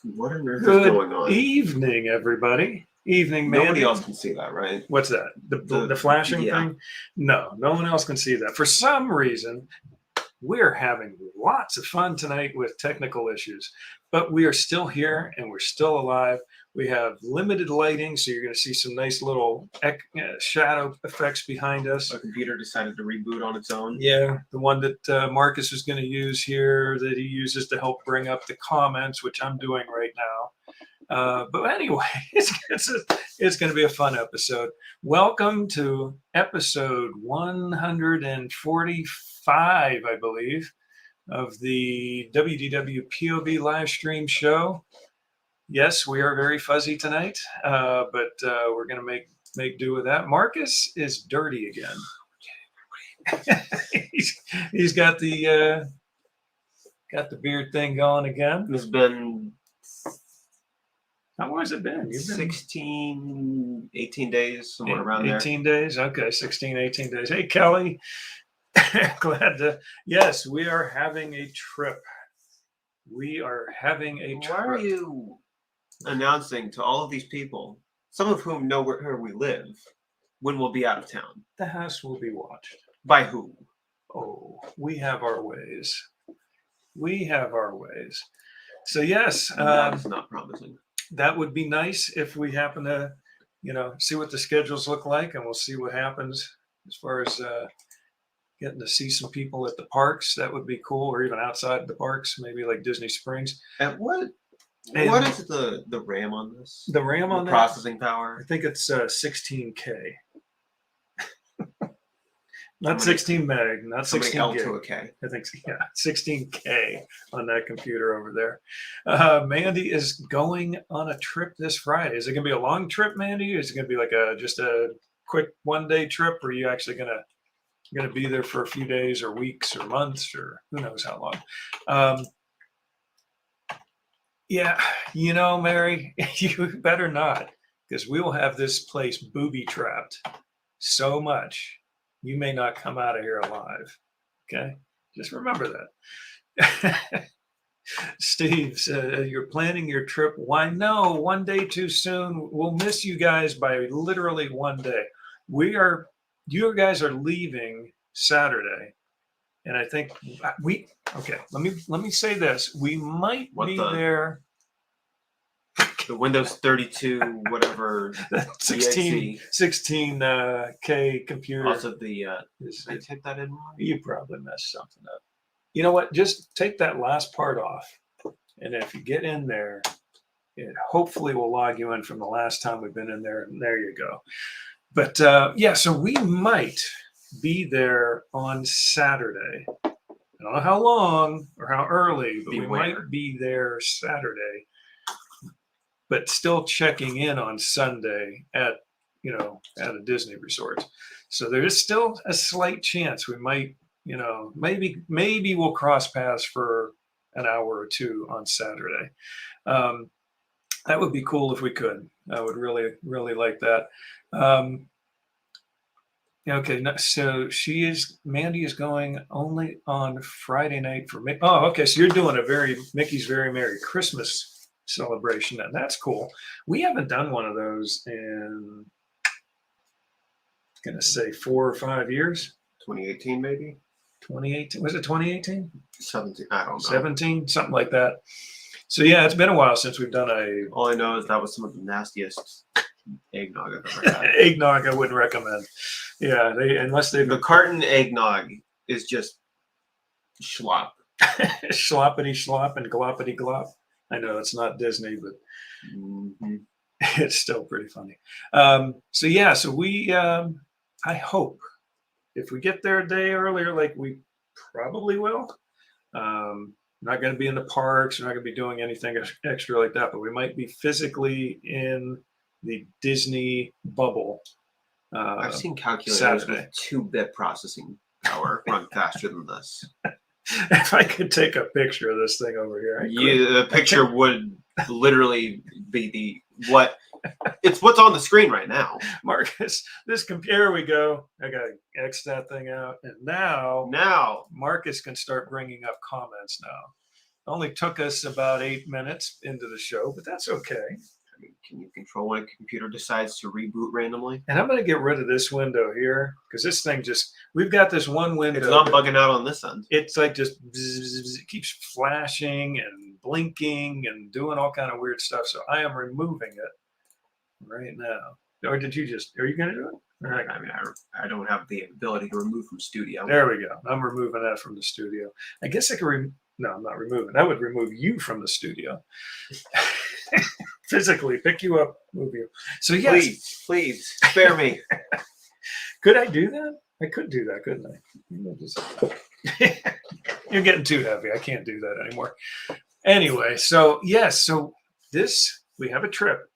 What on earth is going on? Good evening, everybody. Evening, man. Nobody else can see that, right? What's that? The flashing thing? No one else can see that. For some reason, we're having lots of fun tonight with technical issues, but we are still here and we're still alive. We have limited lighting, so you're going to see some nice little shadow effects behind us. Our computer decided to reboot on its own. Yeah, the one that Marcus is going to use here, that he uses to help bring up the comments, which I'm doing right now. But anyway, it's going to be a fun episode. Welcome to episode 145, I believe, of the WDWpov Live Stream Show. Yes, we are very fuzzy tonight, but we're going to make do with that. Marcus is dirty again. he's got the beard thing going again. It's been... How long has it been? You've been 16, 18 days, somewhere around there. 18 days? Okay, 16, 18 days. Hey, Kelly. Glad to... Yes, we are having a trip. We are having a trip. Why are you announcing to all of these people, some of whom know where we live, when we'll be out of town? The house will be watched. By who? Oh, we have our ways. We have our ways. So, yes. That's not promising. That would be nice if we happen to, see what the schedules look like, and we'll see what happens as far as getting to see some people at the parks. That would be cool, or even outside the parks, maybe like Disney Springs. And what is the RAM on this? The RAM on the processing power? I think it's 16K. Not 16 meg, not 16 L gig. to a K. I think so, yeah, 16K on that computer over there. Mandy is going on a trip this Friday. Is it going to be a long trip, Mandy? Or is it going to be like just a quick one-day trip? Or are you actually going to be there for a few days or weeks or months or who knows how long? Yeah, Mary, you better not, because we will have this place booby-trapped so much. You may not come out of here alive. Okay? Just remember that. Steve, you're planning your trip. Why no? One day too soon. We'll miss you guys by literally one day. You guys are leaving Saturday. And I think let me say this. We might be there. The Windows 32, whatever, 16K computer. Also, I typed that in wrong. You probably messed something up. You know what? Just take that last part off, and if you get in there, it hopefully will log you in from the last time we've been in there. And there you go. But so we might be there on Saturday. I don't know how long or how early, but we might be there Saturday. But still checking in on Sunday at a Disney resort. So there is still a slight chance we might, maybe we'll cross paths for an hour or two on Saturday. That would be cool if we could. I would really, really like that. Okay, so Mandy is going only on Friday night for me. Oh, okay, so you're doing Mickey's Very Merry Christmas celebration, and that's cool. We haven't done one of those in, I'm gonna say 4 or 5 years. 2018, maybe. 2018, was it 2018? 17, I don't know. 17, something like that. So yeah, it's been a while since we've done all I know is that was some of the nastiest eggnog I've ever had. Eggnog I wouldn't recommend. Yeah, the carton eggnog is just schlop. Sloppity slop and gloppity glop. I know it's not Disney, but it's still pretty funny. So we, I hope if we get there a day earlier, like we probably will, not going to be in the parks. We're not going to be doing anything extra like that, but we might be physically in the Disney bubble. I've seen calculators with 2-bit processing power run faster than this. If I could take a picture of this thing over here, the picture would literally be it's what's on the screen right now. Marcus, this computer, we go. I gotta X that thing out, and now Marcus can start bringing up comments now. Only took us about 8 minutes into the show, but that's okay. I mean, can you control when a computer decides to reboot randomly? And I'm going to get rid of this window here because this thing we've got this one window. It's not bugging out on this end. It's like just it keeps flashing and blinking and doing all kind of weird stuff. So I am removing it right now. Or are you going to do it? All right. I mean, I don't have the ability to remove from studio. There we go. I'm removing that from the studio. I guess I could no, I'm not removing. I would remove you from the studio. Physically pick you up, move you. So yes. Please, spare me. Could I do that? I could do that, couldn't I? You're getting too heavy. I can't do that anymore. Anyway, so yes, we have a trip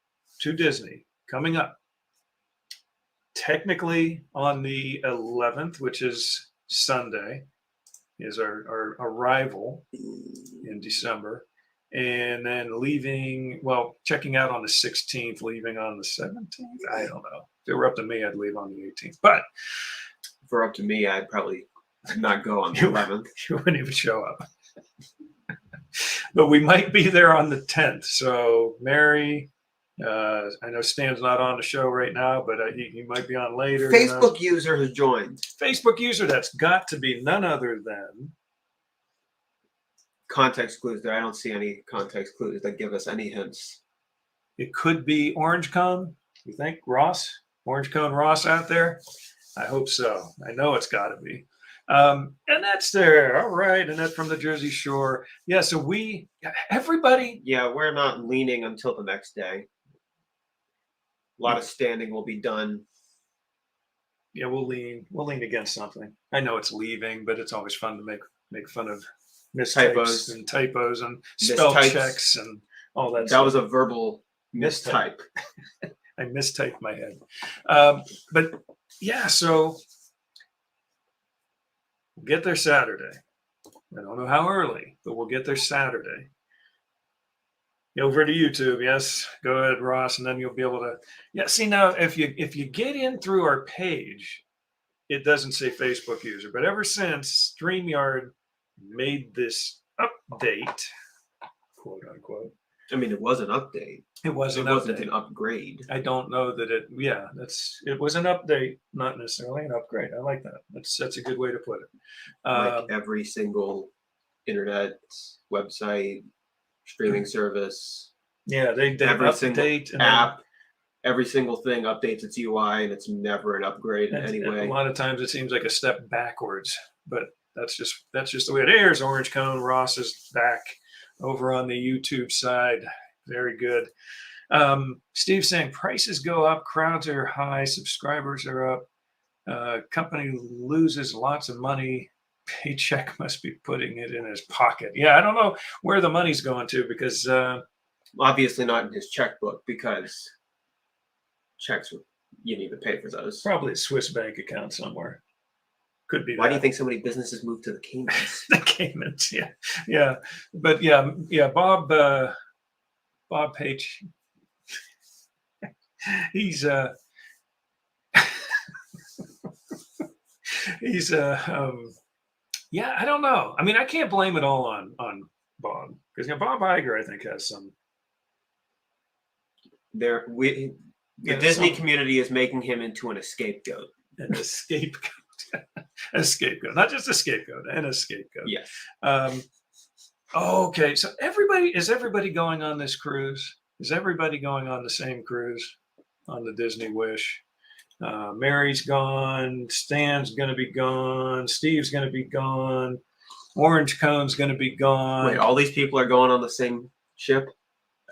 to Disney coming up. Technically on the 11th, which is Sunday, is our arrival in December. And then checking out on the 16th, leaving on the 17th. I don't know. If it were up to me, I'd leave on the 18th. But if it were up to me, I'd probably not go on the 11th. You wouldn't even show up. But we might be there on the 10th. So Mary, I know Stan's not on the show right now, but he might be on later. Facebook user has joined. Facebook user, that's got to be none other than Context clues there. I don't see any context clues that give us any hints. It could be Orange Cone. You think Ross? Orange Cone Ross out there? I hope so. I know it's got to be. And that's there. All right. And that's from the Jersey Shore. Yeah. So everybody. Yeah, we're not leaning until the next day. A lot of standing will be done. Yeah, we'll lean against something. I know it's leaving, but it's always fun to make fun of typos and spell checks and all that. That was a verbal mistype. I mistyped my head. But yeah, so we'll get there Saturday. I don't know how early, but we'll get there Saturday. Over to YouTube, yes. Go ahead, Ross, and then you'll be able to. Yeah, see now, if you get in through our page, it doesn't say Facebook user. But ever since StreamYard made this update, quote unquote. I mean, it was an update. It wasn't an upgrade. I don't know that it. Yeah, it was an update, not necessarily an upgrade. I like that. That's a good way to put it. Like every single internet website, streaming service. Yeah, they every update single app. Every single thing updates its UI, and it's never an upgrade in any way. A lot of times, it seems like a step backwards, but that's just the way it is. Orange Cone Ross is back over on the YouTube side. Very good. Steve's saying prices go up, crowds are high, subscribers are up, company loses lots of money, paycheck must be putting it in his pocket. Yeah, I don't know where the money's going to because obviously not in his checkbook because checks you need to pay for those. Probably a Swiss bank account somewhere. Could be. Why do you think so many businesses move to the Caymans? The Caymans, yeah. But Bob Page, he's I don't know. I mean, I can't blame it all on Bob because Bob Iger, I think, has some. The Disney community is making him into a scapegoat. An scapegoat. A scapegoat, not just a scapegoat, and a scapegoat. Yes. Okay, so is everybody going on this cruise? Is everybody going on the same cruise on the Disney Wish? Mary's gone. Stan's going to be gone. Steve's going to be gone. Orange Cone's going to be gone. Wait, all these people are going on the same ship?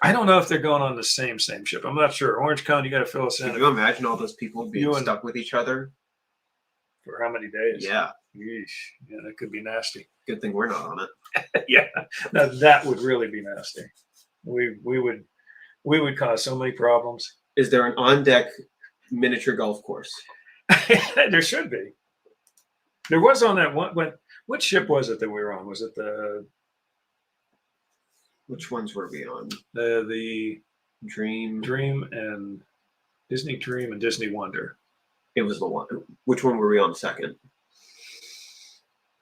I don't know if they're going on the same ship. I'm not sure. Orange Cone, you got to fill us in. Can you imagine all those people being stuck with each other? For how many days? Yeah. Yeesh. Yeah, that could be nasty. Good thing we're not on it. Yeah. Now that would really be nasty. We would cause so many problems. Is there an on-deck miniature golf course? There should be. There was on that one. What ship was it that we were on? Was it the? Which ones were we on? The Dream and Disney Dream and Disney Wonder. It was the one. Which one were we on second?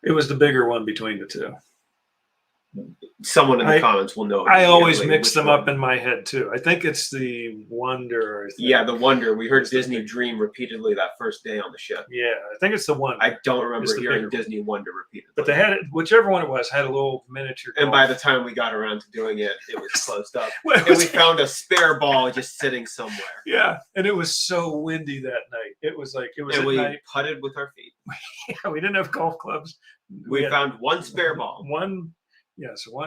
It was the bigger one between the two. Someone in the comments will know. I always immediately mix which them one. up in my head too. I think it's the Wonder. I think. Yeah, the Wonder. We heard It's the Disney big- Dream repeatedly that first day on the ship. Yeah, I think it's the Wonder. I don't remember the hearing bigger one. Disney Wonder repeatedly. But they had it, whichever one it was, had a little miniature. And by the golf. time we got around to doing it, it was closed up. Well, it And was- we found a spare ball just sitting somewhere. Yeah, and it was so windy that night. It was like it was And at we night. putted with our feet. Yeah, we didn't have golf clubs. We had found one spare ball. one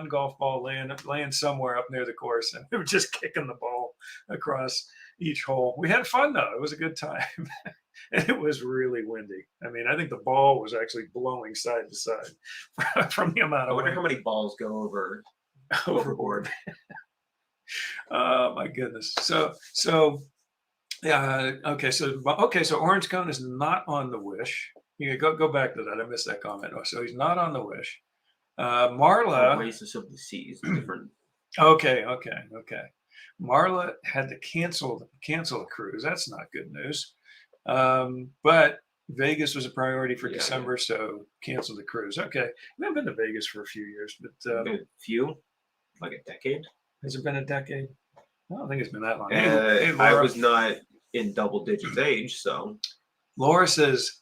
golf ball laying somewhere up near the course, and we were just kicking the ball across each hole. We had fun though; it was a good time, and it was really windy. I mean, I think the ball was actually blowing side to side from the amount I of wonder wind how many balls go over overboard. Oh my goodness! So okay. So Orange Cone is not on the Wish. You go back to that. I missed that comment. Oh, so he's not on the Wish. Marla. Oasis of the Seas. Different. Okay. Marla had to cancel a cruise. That's not good news. But Vegas was a priority for December, so canceled the cruise. Okay, we haven't been to Vegas for a few years, but A few, like a decade. has it been a decade? I don't think it's been that long. I Laura. was not in double digits age, so Laura says,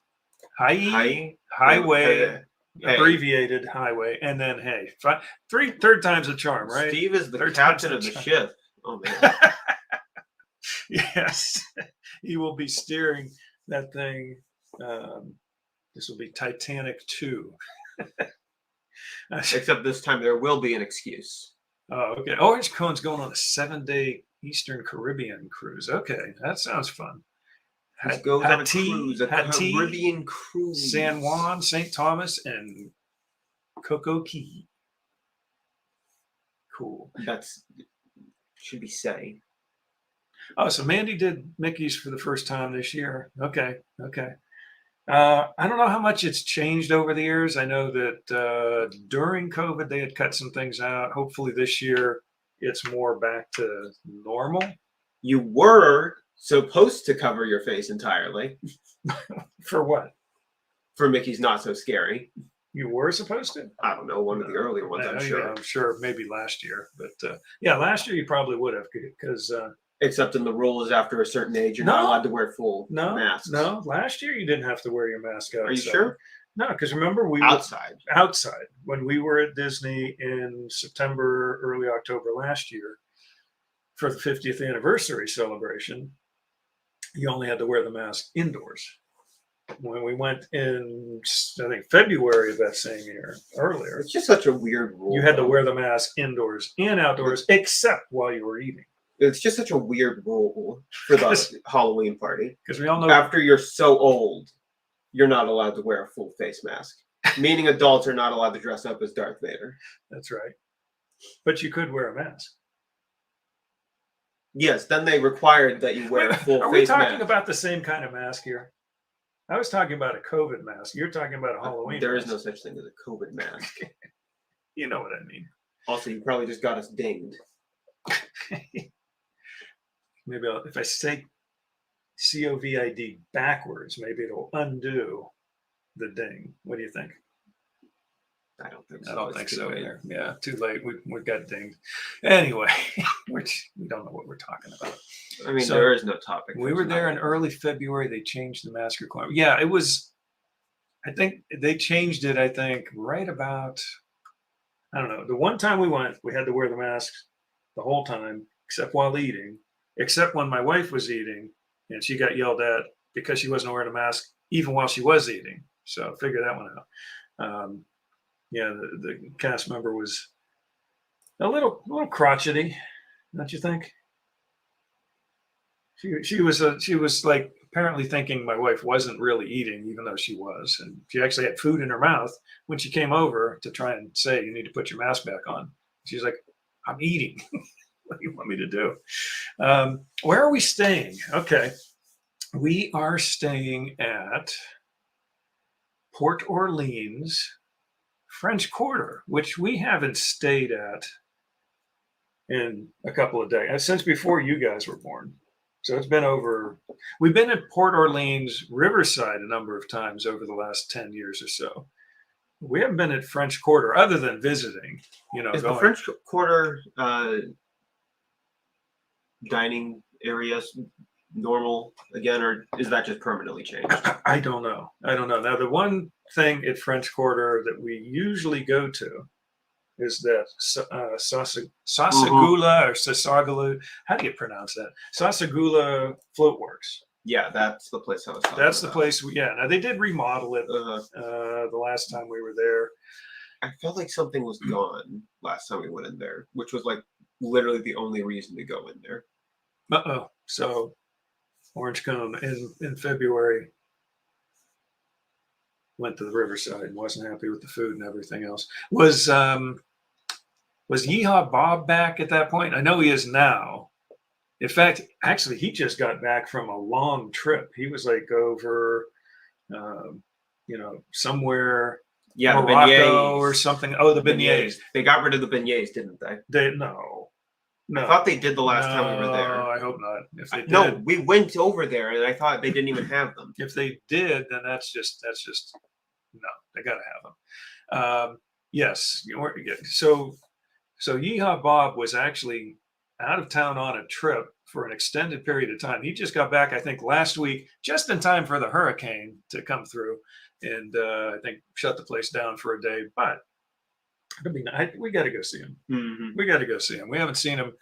highway, Hey. abbreviated highway, and then hey. Third time's a charm, right? Steve is the Third captain time's of the a ship. Oh man. Yes, he will be steering that thing. This will be Titanic 2. Except this time there will be an excuse. Oh, okay. Orange Cone's going on a 7-day Eastern Caribbean cruise. Okay, that sounds fun. This goes on a Haiti, cruise, a Haiti, Caribbean cruise. San Juan, St. Thomas, and Coco Key. Cool. That's should be say. Oh, so Mandy did Mickey's for the first time this year. Okay. I don't know how much it's changed over the years. I know that during COVID they had cut some things out. Hopefully this year it's more back to normal. You were supposed to cover your face entirely For what? for Mickey's Not So Scary. You were supposed to? I don't know, one of the earlier ones, I'm sure. Yeah, I'm sure maybe last year. But last year you probably would have because Except in the rules after a certain age, you're not No. allowed to wear full masks. No, last year you didn't have to wear your mask outside. Are you sure? No, because remember we were Outside. outside when we were at Disney in September, early October last year for the 50th anniversary celebration. You only had to wear the mask indoors. When we went in, I think February of that same year, earlier, It's just such a weird rule. you had to though. wear the mask indoors and outdoors, except while you were eating. It's just such a weird rule for the Halloween party. Because we all know After you're so old, you're not allowed to wear a full face mask. Meaning adults are not allowed to dress up as Darth Vader. that's right. But you could wear a mask. Yes, then they required that you wear a full Are we face talking mask. about the same kind of mask here? I was talking about a COVID mask. You're talking about a Halloween There is mask. no such thing as a COVID mask. You know what I mean. Also, you probably just got us dinged. Maybe if I say COVID backwards, maybe it'll undo the ding. What do you think? I don't think so. I don't It's think too so late. either. Yeah, too late. We got dinged. Anyway, we don't know what we're talking about. I mean, So, there is no topic. We for were there in tonight. early February. They changed the mask requirement. Yeah, it was. I think they changed it. I think right about. I don't know. The one time we went, we had to wear the masks the whole time, except while eating. Except when my wife was eating, and she got yelled at because she wasn't wearing a mask even while she was eating. So figure that one out. The cast member was a little crotchety, don't you think? She was like apparently thinking my wife wasn't really eating, even though she was, and she actually had food in her mouth when she came over to try and say, "You need to put your mask back on." She's like, "I'm eating." What do you want me to do? Where are we staying? Okay, we are staying at Port Orleans French Quarter, which we haven't stayed at in a couple of days, since before you guys were born. So it's been we've been at Port Orleans Riverside a number of times over the last 10 years or so. We haven't been at French Quarter other than visiting. You know, Is the going. French Quarter dining areas normal again, or is that just permanently changed? I don't know. I don't know. Now, the one thing at French Quarter that we usually go to is that Sasagula or Sasagula. How do you pronounce that? Sasagula Floatworks. Yeah, that's the place I was talking That's the about. place. Yeah. Now, they did remodel it the last time we were there. I felt like something was gone last time we went in there, which was like literally the only reason to go in there. So Orange Cone in February went to the Riverside and wasn't happy with the food and everything else. Was Yeehaw Bob back at that point? I know he is now. In fact, actually, he just got back from a long trip. He was like over, somewhere, Yeah, the Morocco beignets or something. Oh, the beignets. They got rid of the beignets, didn't they? No. I thought they did the last time we were there. No, I hope not. If they did, no, we went over there and I thought they didn't even have them. If they did, then that's just no. They got to have them. Yes. So Yeehaw Bob was actually out of town on a trip for an extended period of time. He just got back, I think, last week, just in time for the hurricane to come through, and I think shut the place down for a day. But I mean, we got to go see him. Mm-hmm. We got to go see him. We haven't seen him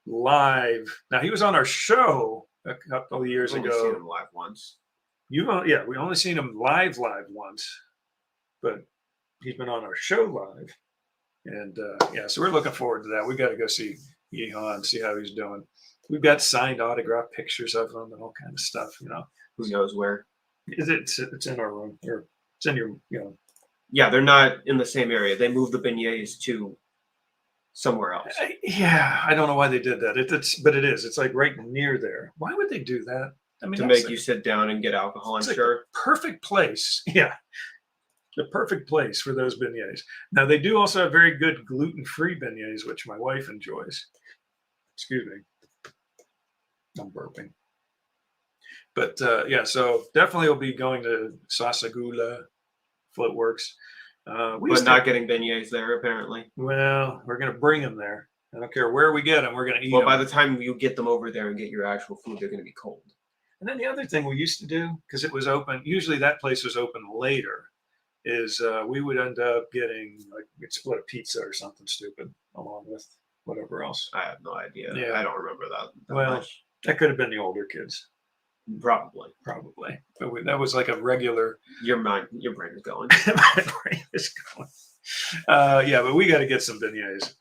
live. Now, he was on our show a couple of years ago. Seen him live once. We only seen him live once, but he's been on our show live, and so we're looking forward to that. We got to go see Yeehaw and see how he's doing. We've got signed autograph pictures of him and all kind of stuff. You know, who knows where? It's in our room, or it's in your Yeah, they're not in the same area. They moved the beignets to somewhere else. I don't know why they did that. But it is. It's like right near there. Why would they do that? I mean, to make you sit down and get alcohol, I'm sure. Perfect place. Yeah. The perfect place for those beignets. Now, they do also have very good gluten-free beignets, which my wife enjoys. Excuse me. I'm burping. But so definitely we'll be going to Sasagula Floatworks. But not getting beignets there, apparently. Well, we're going to bring them there. I don't care where we get them. We're going to eat them. Well, by the time you get them over there and get your actual food, they're going to be cold. And then the other thing we used to do, because it was open, usually that place was open later, is we would end up getting, like, we'd split a pizza or something stupid along with whatever else. I have no idea. Yeah. I don't remember that much. That could have been the older kids. Probably. But that was like a regular. Your brain is going. My brain is going. But we got to get some beignets.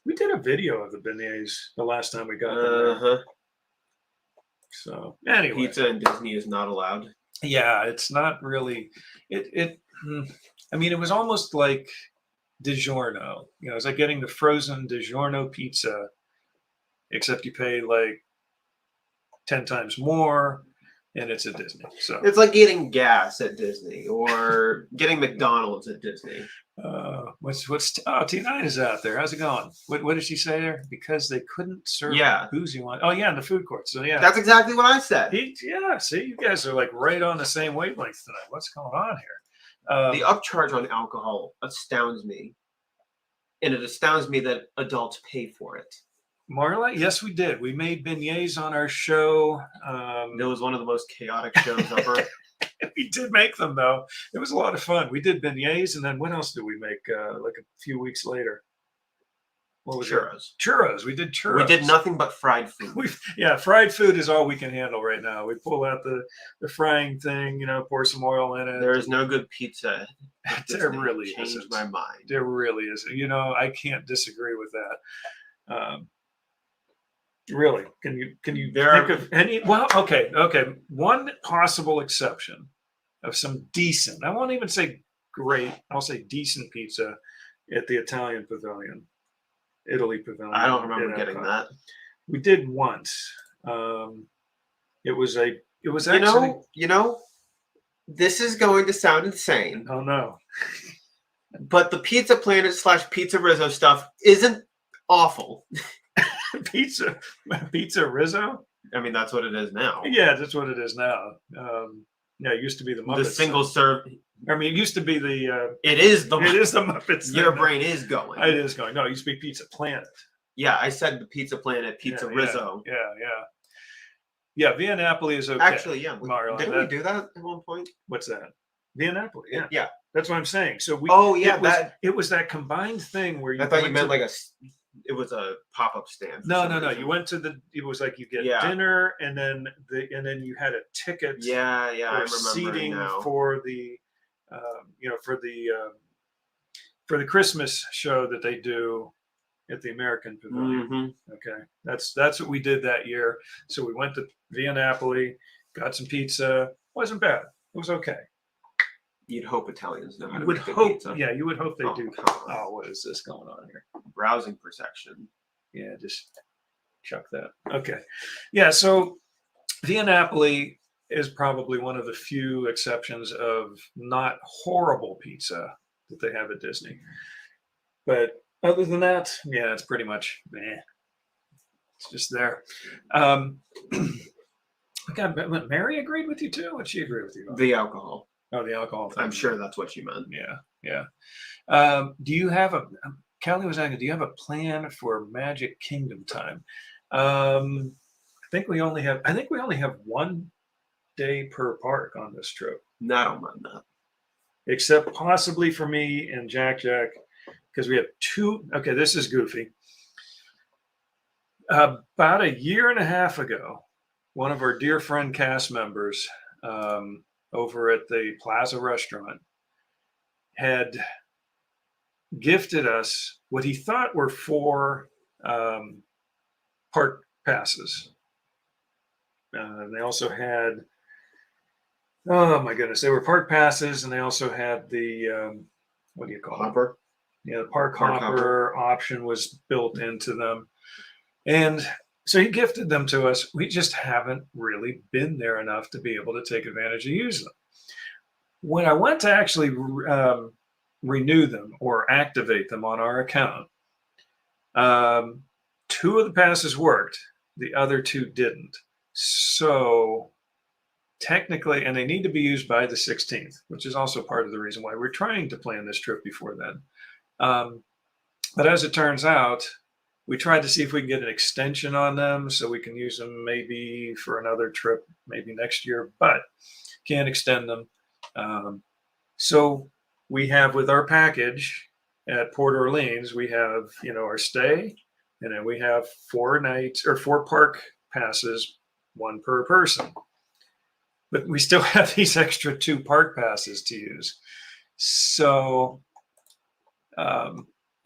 We did a video of the beignets the last time we got them. So anyway, pizza in Disney is not allowed. Yeah, it's not really. I mean, it was almost like DiGiorno. You know, it's like getting the frozen DiGiorno pizza, except you pay like 10 times more, and it's at Disney. So it's like getting gas at Disney or getting McDonald's at Disney. T9 is out there. How's it going? What did she say there? Because they couldn't serve booze you want. Oh yeah, in the food court. So yeah, that's exactly what I said. See, you guys are like right on the same wavelength tonight. What's going on here? The upcharge on alcohol astounds me, and it astounds me that adults pay for it. Marla, yes, we did. We made beignets on our show. It was one of the most chaotic shows ever. We did make them, though. It was a lot of fun. We did beignets, and then what else did we make like a few weeks later? What was churros. Churros. We did churros. We did nothing but fried food. Fried food is all we can handle right now. We pull out the frying thing, pour some oil in it. There is no good pizza. There really isn't. Changed my mind. There really isn't. I can't disagree with that. Really? Can you think of any? Well, okay. One possible exception of some decent. I won't even say great. I'll say decent pizza at the Italian Pavilion, Italy Pavilion. I don't remember getting that. We did once. It was actually. This is going to sound insane. Oh no! But the Pizza Planet / Pizza Rizzo stuff isn't awful. Pizza Rizzo. I mean, that's what it is now. Yeah, that's what it is now. It used to be the Muppet. The single serve. I mean, it used to be the. It is the Muppets. Your brain is going. It is going. No, it used to be Pizza Planet. Yeah, I said the Pizza Planet, Pizza Rizzo. Yeah, Via Napoli is okay. Actually, yeah. Mario, Didn't we do that at one point? What's that? Via Napoli. Yeah. Yeah. That's what I'm saying. So we. Oh yeah, it was that combined thing where you. I thought you meant it was a pop-up stand. No. You went to it was like you get dinner and then you had a ticket. Yeah, I remember seating now. for the, for the Christmas show that they do at the American Pavilion. Mm-hmm. Okay, that's what we did that year. So we went to Via Napoli, got some pizza. Wasn't bad. It was okay. You'd hope Italians know how to You would make good hope, pizza. yeah, you would hope they do. Come on. Oh, what is this going on here? Browsing protection. Yeah, just chuck that. Okay, yeah. So Via Napoli is probably one of the few exceptions of not horrible pizza that they have at Disney. But other than that, yeah, it's pretty much meh. It's just there. God, Mary agreed with you too? What'd she agree with you on? The alcohol. Oh, the alcohol thing. I'm sure that's what you meant. Yeah. Do you have Kelly was asking, do you have a plan for Magic Kingdom time? I think we only have 1 day per park on this trip. No, I don't mind that. Except possibly for me and Jack, because we have 2. Okay, this is goofy. About a year and a half ago, one of our dear friend cast members over at the Plaza Restaurant had gifted us what he thought were 4 park passes. They also had, oh my goodness, they were park passes, and they also had the what do you call Hopper? it? Yeah, the park hopper option was built into them, and so he gifted them to us. We just haven't really been there enough to be able to take advantage of using them. When I went to actually renew them or activate them on our account, 2 of the passes worked, the other 2 didn't. So technically, and they need to be used by the 16th, which is also part of the reason why we're trying to plan this trip before then. But as it turns out, we tried to see if we can get an extension on them so we can use them maybe for another trip, maybe next year, but can't extend them. So we have with our package at Port Orleans, we have, our stay, and then we have 4 nights or 4 park passes, 1 per person. But we still have these extra 2 park passes to use. So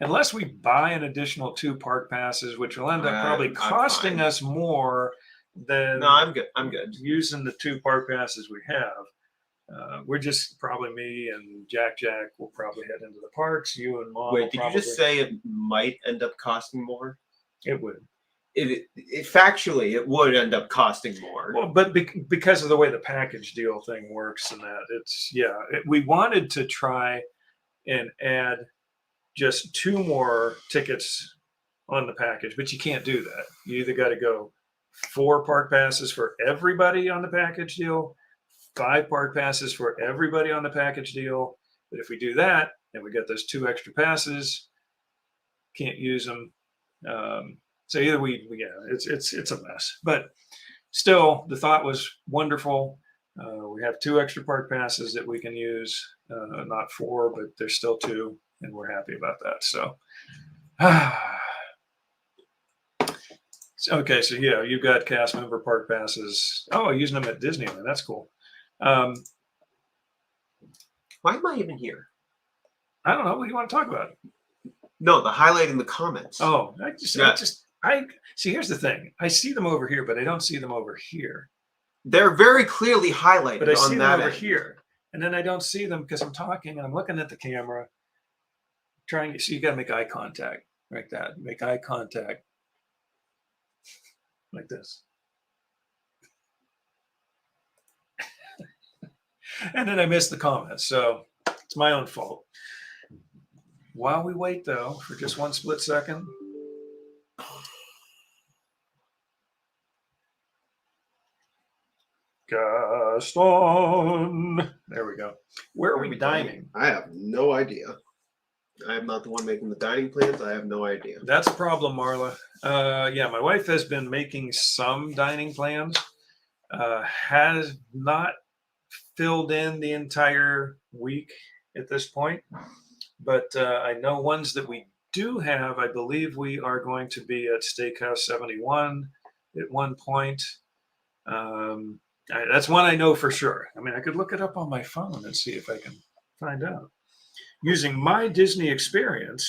unless we buy an additional 2 park passes, which will end up probably costing us more than No, I'm good. Using the 2 park passes we have. We're just probably me and Jack will probably head into the parks. You and Mom. Wait, did you just say it might end up costing more? It would. It factually, it would end up costing more. Well, but because of the way the package deal thing works and that, we wanted to try and add just 2 more tickets on the package, but you can't do that. You either got to go 4 park passes for everybody on the package deal, 5 park passes for everybody on the package deal. But if we do that, and we got those 2 extra passes, can't use them. So either it's a mess. But still, the thought was wonderful. We have 2 extra park passes that we can use, not 4, but there's still 2, and we're happy about that. So, okay, so yeah, you've got cast member park passes. Oh, using them at Disneyland. That's cool. Why am I even here? I don't know. What do you want to talk about? No, the highlight in the comments. Oh, I see. Here's the thing. I see them over here, but I don't see them over here. They're very clearly highlighted. But I see them over end. here, and then I don't see them because I'm talking and I'm looking at the camera, trying to. So you got to make eye contact like that. Make eye contact like this. And then I missed the comments, so it's my own fault. While we wait, though, for just 1 split second. podcast on. There we go. Where are we dining? I have no idea. I am not the one making the dining plans. I have no idea. That's a problem, Marla. Yeah, my wife has been making some dining plans. Has not filled in the entire week at this point. But I know ones that we do have. I believe we are going to be at Steakhouse 71 at one point. That's one I know for sure. I mean, I could look it up on my phone and see if I can find out. Using my Disney experience.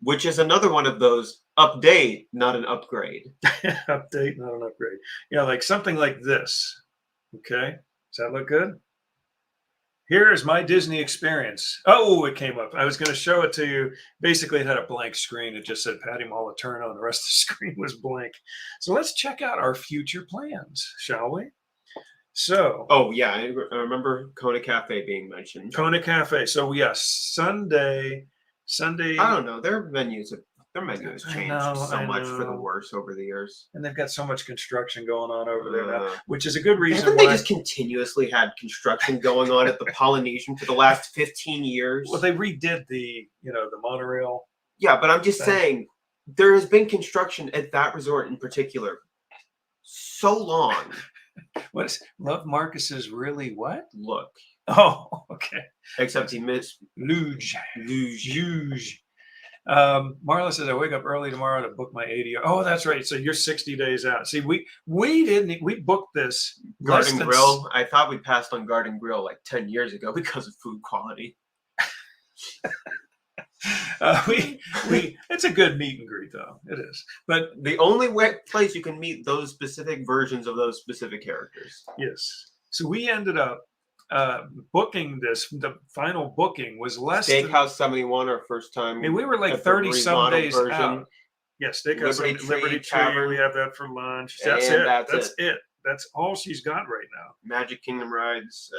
Which is another one of those update, not an upgrade. Update, not an upgrade. Yeah, like something like this. Okay. Does that look good? Here is my Disney experience. Oh, it came up. I was going to show it to you. Basically, it had a blank screen. It just said Patty Moliterno, and the rest of the screen was blank. So let's check out our future plans, shall we? So. Oh, yeah. I remember Kona Cafe being mentioned. Kona Cafe. So, yes, Sunday. I don't know. Their menu has changed so much for the worse over the years. And they've got so much construction going on over there now, which is a good reason Haven't they just continuously had construction going on at the Polynesian for the last 15 years? Well, they redid the monorail. Yeah, but I'm just saying, there has been construction at that resort in particular so long. What's Love Marcus's really what? Look. Oh, okay. Except he missed luge. Marla says I wake up early tomorrow to book my ADR. Oh, that's right. So you're 60 days out. See, we booked this Garden Grill. I thought we passed on Garden Grill like 10 years ago because of food quality. It's a good meet and greet though. It is. But the only place you can meet those specific versions of those specific characters. Yes. So we ended up booking this. The final booking was less Steakhouse 71, our first time. I mean, we were like 30 some days out. Yeah, Steakhouse Liberty Tree. We have that for lunch. That's it. That's it. That's all she's got right now. Magic Kingdom rides.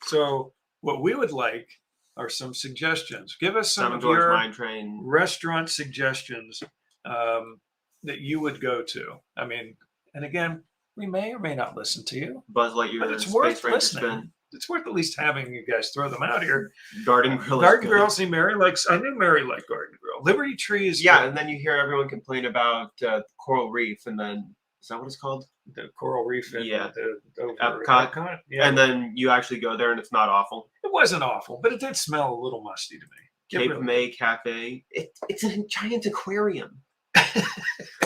So what we would like are some suggestions. Give us some of George your Mine Train restaurant suggestions that you would go to. I mean, and again, we may or may not listen to you. Buzz Lightyear, but it's worth listening. It's worth at least having you guys throw them out here. Garden Grill. Garden Grill. See, Mary likes. I knew Mary liked Garden Grill. Liberty Tree is. Yeah, good. And then you hear everyone complain about Coral Reef, and then is that what it's called? The Coral Reef. And Epcot. Yeah. And then you actually go there, and it's not awful. It wasn't awful, but it did smell a little musty to me. Cape May Cafe. It's a giant aquarium.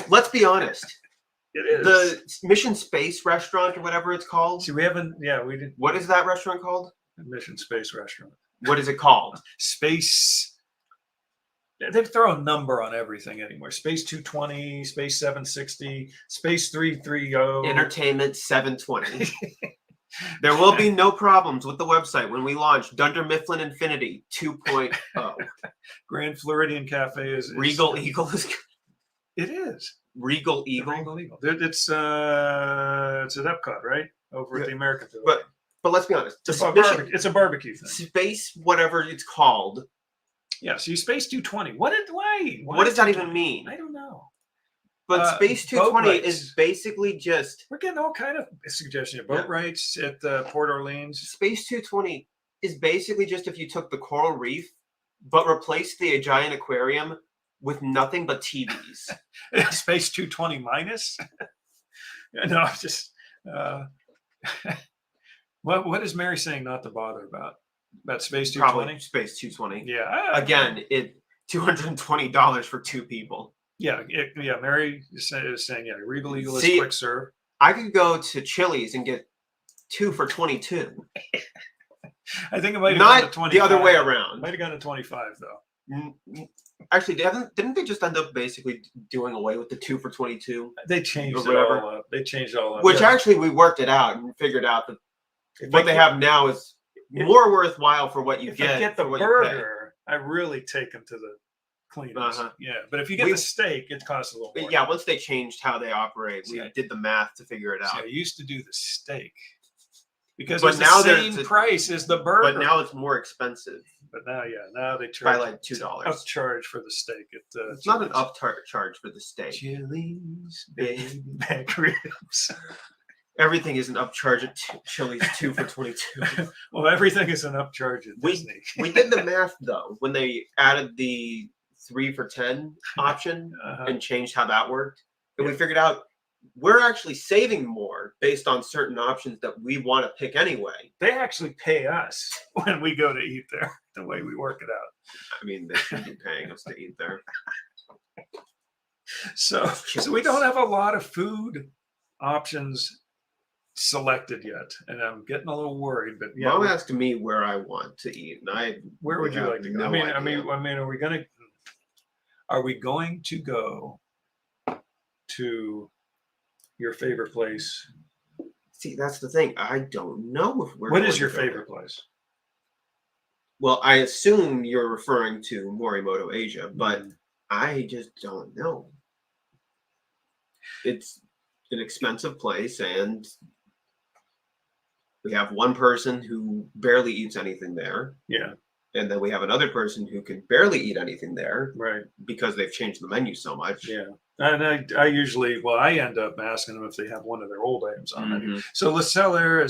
Let's be honest. It is. The Mission Space restaurant or whatever it's called. See, we haven't. Yeah, we did. What is that restaurant called? Mission Space Restaurant. What is it called? Space. They throw a number on everything anymore. Space 220, Space 760, Space 330. Entertainment 720. There will be no problems with the website when we launch Dunder Mifflin Infinity 2.0. Grand Floridian Cafe is Regal Eagle is. It is. Regal Eagle. Regal Eagle. It's at Epcot, right? Over at the American Pavilion. But let's be honest. It's a barbecue thing. Space, whatever it's called. Yeah, so you Space 220. Why? What does that even mean? I don't know. But Space 220 is basically just. We're getting all kind of suggestions. Boat rights at Port Orleans. Space 220 is basically just if you took the Coral Reef, but replaced the giant aquarium with nothing but TVs. Space 220 minus? No, just what is Mary saying not to bother about Space 220? Probably Space 220. Yeah. Again, $220 for two people. Yeah, Mary is saying Regal Eagle is quick serve. I could go to Chili's and get 2 for $22. I think it might have gone to 25. The other way around. Might have gone to 25 though. Actually, didn't they just end up basically doing away with the 2 for $22? They changed it all up. They changed it all up. Which actually we worked it out and figured out that what they have now is more worthwhile for what you get. If you get the burger, I really take them to the cleaners. Yeah, but if you get the steak, it costs a little more. Yeah, once they changed how they operate, we did the math to figure it out. I used to do the steak because it's the same price as the burger. But now it's more expensive. But now they charge by like $2. Upcharge for the steak. It's not an upcharge for the steak. Chili's baby back ribs. Everything is an upcharge at Chili's 2 for $22. Well, everything is an upcharge at Disney. We did the math though when they added the 3 for $10 option and changed how that worked, and we figured out we're actually saving more based on certain options that we want to pick anyway. They actually pay us when we go to eat there, the way we work it out. I mean, they should be paying us to eat there. So we don't have a lot of food options selected yet, and I'm getting a little worried. But yeah, Mom asked me where I want to eat, and where would you like to go? No idea. I mean, are we going to go to your favorite place? See, that's the thing. I don't know if we're. What is your favorite place? Well, I assume you're referring to Morimoto Asia, but I just don't know. It's an expensive place, and we have one person who barely eats anything there. Yeah. And then we have another person who can barely eat anything there. Right. Because they've changed the menu so much. Yeah. And I usually, I end up asking them if they have one of their old items on menu. So La Celle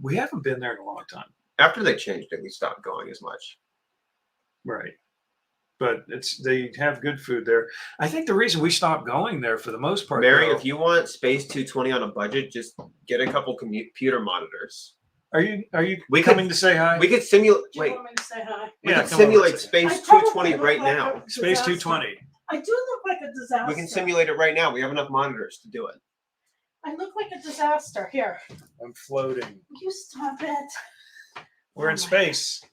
we haven't been there in a long time. After they changed it, we stopped going as much. Right. But they have good food there. I think the reason we stopped going there for the most part, Mary, if you want Space 220 on a budget, just get a couple computer monitors. Are you coming to say hi? We could simulate. Do you want me to say hi? We could simulate Space 220 right now. Space 220. I do look like a disaster. We can simulate it right now. We have enough monitors to do it. I look like a disaster. Here. I'm floating. You stop it. We're in space.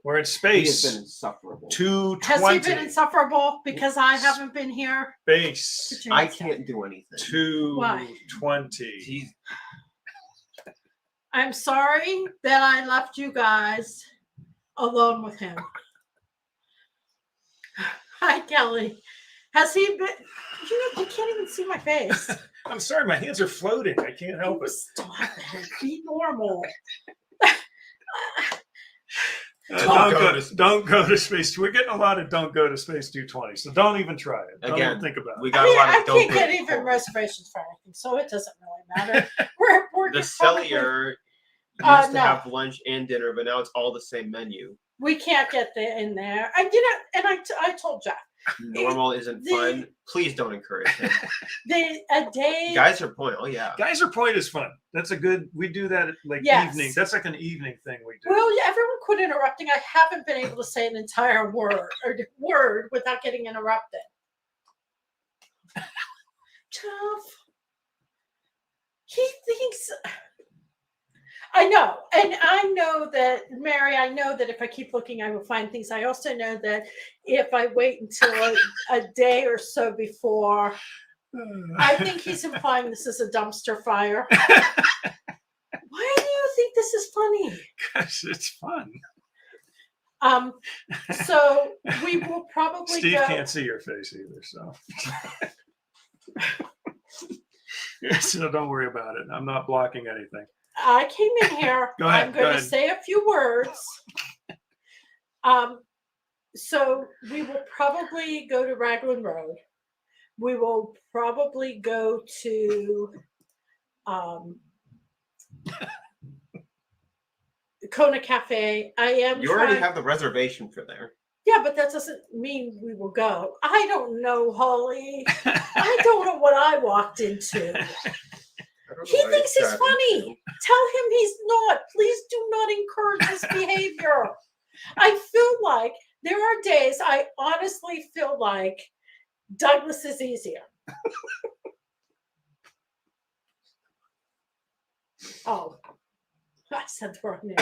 We're in space. He has been insufferable. 220. Has he been insufferable because I haven't been here? Space. I can't do anything. 220. I'm sorry that I left you guys alone with him. Hi, Kelly. Has he been? You can't even see my face. I'm sorry, my hands are floating. I can't help it. Stop it. Be normal. Don't go to space. We're getting a lot of don't go to space 220. So don't even try it. Don't even think about it. We got a lot of I can't get even reservations for anything, so it doesn't really matter. We're the just probably- cellular used to no. have lunch and dinner, but now it's all the same menu. We can't get in there. I didn't, and I told Jeff. Normal isn't fun. Please don't encourage him. A day. Geyser Point. Oh yeah. Geyser Point is fun. That's a good. We do that at evening. That's like an evening thing we do. Well, everyone quit interrupting. I haven't been able to say an entire word without getting interrupted. Jeff. He thinks. I know. And I know that, Mary, I know that if I keep looking, I will find things. I also know that if I wait until a day or so before, I think he's implying this is a dumpster fire. Why do you think this is funny? Because it's fun. So we will probably Steve can't see your face either, so. So don't worry about it. I'm not blocking anything. I came in here. Go ahead, I'm going to say a few words. So we will probably go to Raglan Road. We will probably go to Kona Cafe. You already have the reservation for there. Yeah, but that doesn't mean we will go. I don't know, Holly. I don't know what I walked into. He thinks he's funny. Tell him he's not. Please do not encourage this behavior. I feel like there are days I honestly feel like Douglas is easier. Oh, I said the wrong name.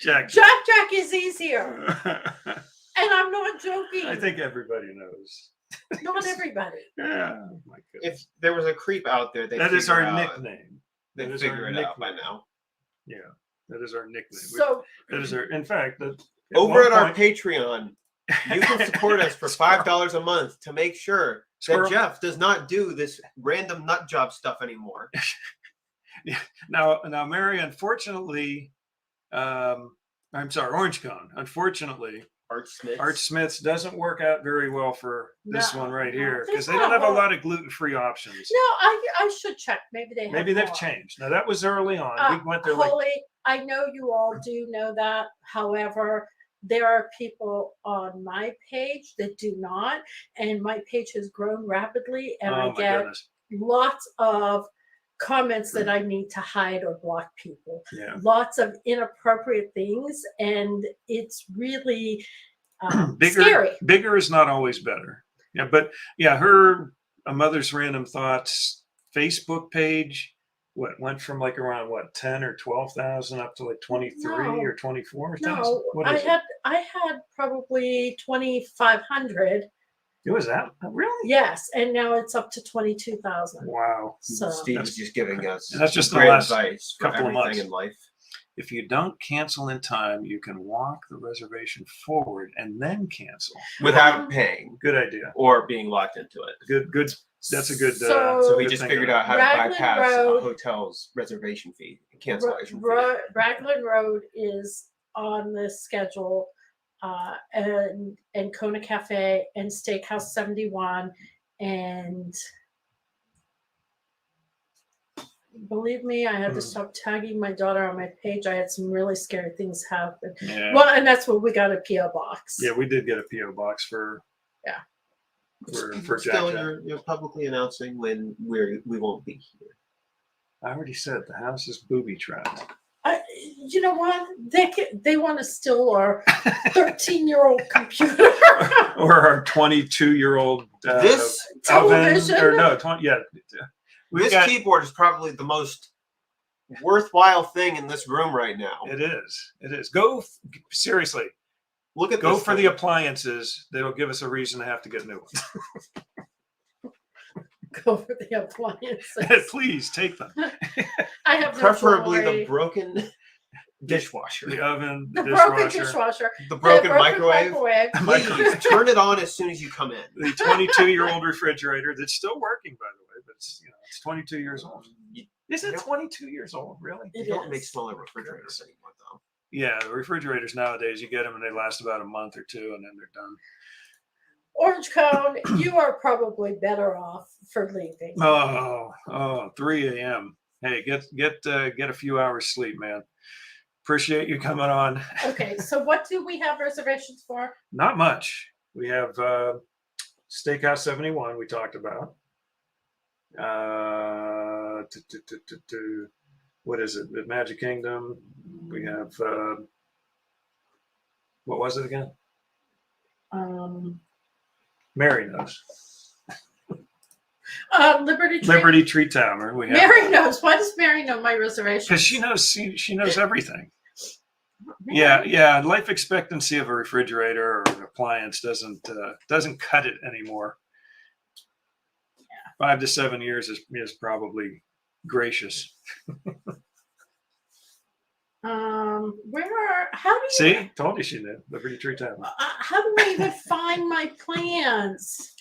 Jack is easier. And I'm not joking. I think everybody knows. Not everybody. Yeah. Oh my goodness. If there was a creep out there, that is our nickname. They'd figure it out by now. Yeah, that is our nickname. So that is our. In fact, over at our Patreon, you can support us for $5 a month to make sure that Jeff does not do this random nut job stuff anymore. Yeah. Now, Mary, unfortunately, I'm sorry, Orange Cone. Unfortunately, Art Smiths. Art Smiths doesn't work out very well for this No, one right no, here because there's they don't not have a a- lot of gluten-free options. No, I should check. Maybe they have Maybe they've more. changed. Now that was early on. We went there like Holly, I know you all do know that. However, there are people on my page that do not, and my page has grown rapidly, and oh I my get goodness. lots of comments that I need to hide or block people. Yeah. Lots of inappropriate things, and it's really Bigger, scary. bigger is not always better. Yeah, but yeah, her A Mother's Random Thoughts Facebook page went from like around 10 or 12,000 up to like 23 No. or 24,000. No, What I is it? had probably 2,500. It was that really? Yes, and now it's up to 22,000. Wow. So Steve is just giving us And that's just the great last advice for couple of everything months. in life. If you don't cancel in time, you can walk the reservation forward and then cancel. Without paying Good idea. or being locked into it. Good. That's a good. So we good just thing figured to know. out how to Raglan bypass Road- a hotel's reservation fee, cancellation fee. Raglan Road is on the schedule, and Kona Cafe and Steakhouse 71, and believe me, I had to stop tagging my daughter on my page. I had some really scary things happen. Yeah. Well, and that's when we got a PO box. Yeah, we did get a PO box for Still, Jack. you're publicly announcing when we won't be here. I already said the house is booby trapped. You know what? They want to steal our 13-year-old computer. Or our 22-year-old This oven, television. or no, 20, yeah. We've This got, keyboard is probably the most worthwhile thing in this room right now. it is. Go seriously. Look at Go this for thing. the appliances. They will give us a reason to have to get new ones. Go for the appliances. Please take them. I have no Preferably jewelry. the broken dishwasher, The oven, the The broken dishwasher, dishwasher. the broken the microwave. microwave. Please turn it on as soon as you come in. the 22-year-old refrigerator that's still working, by the way, but it's 22 years old. Is it 22 years old, really? You It don't is. make smaller refrigerators anymore, though. Yeah, the refrigerators nowadays, you get them and they last about a month or two and then they're done. Orange Cone, you are probably better off for leaving. Oh, 3 a.m. Hey, get a few hours sleep, man. Appreciate you coming on. Okay, so what do we have reservations for? Not much. We have Steakhouse 71 we talked about. What is it? The Magic Kingdom. We have what was it again? Mary knows. Liberty Tree. Liberty Tree Tavern. We have Mary knows. Why does Mary know my reservation? because she knows everything. Mary. Yeah. Life expectancy of a refrigerator or an appliance doesn't cut it anymore. 5 to 7 years is probably gracious. How do you See, told you she knew. Liberty Tree Tavern. how do I even find my plans?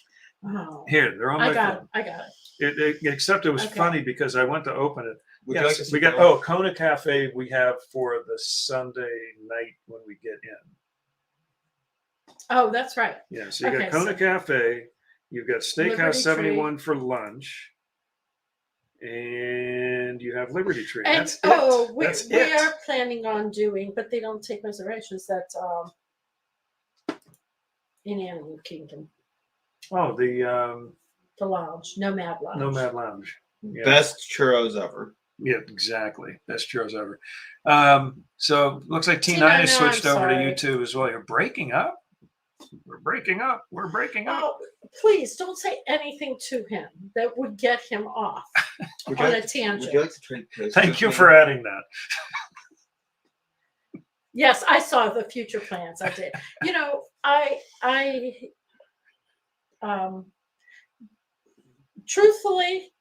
Oh, Here, they're on my I got phone. it. I got it. Except it was Okay. funny because I went to open it. Would you Yes, like to we sit got down? Kona Cafe we have for the Sunday night when we get in. Oh, that's right. Yeah, so you Okay, got Kona so- Cafe, you've got Liberty Steakhouse Tree. 71 for lunch, and you have Liberty Tree. And That's it. we That's it. are planning on doing, but they don't take reservations. That's in Animal Kingdom, Oh, the the lounge, Nomad Lounge. Nomad Lounge. Yeah. Best churros ever. Yeah, exactly. Best churros ever. So looks like T9 Tina, has no, switched I'm over to sorry. YouTube as well. You're breaking up. We're breaking up. We're breaking up. Oh, please don't say anything to him that would get him off Would you on a like- Would tangent. you like to trade places Thank with you me? for adding that. Yes, I saw the future plans. I did. You know, truthfully,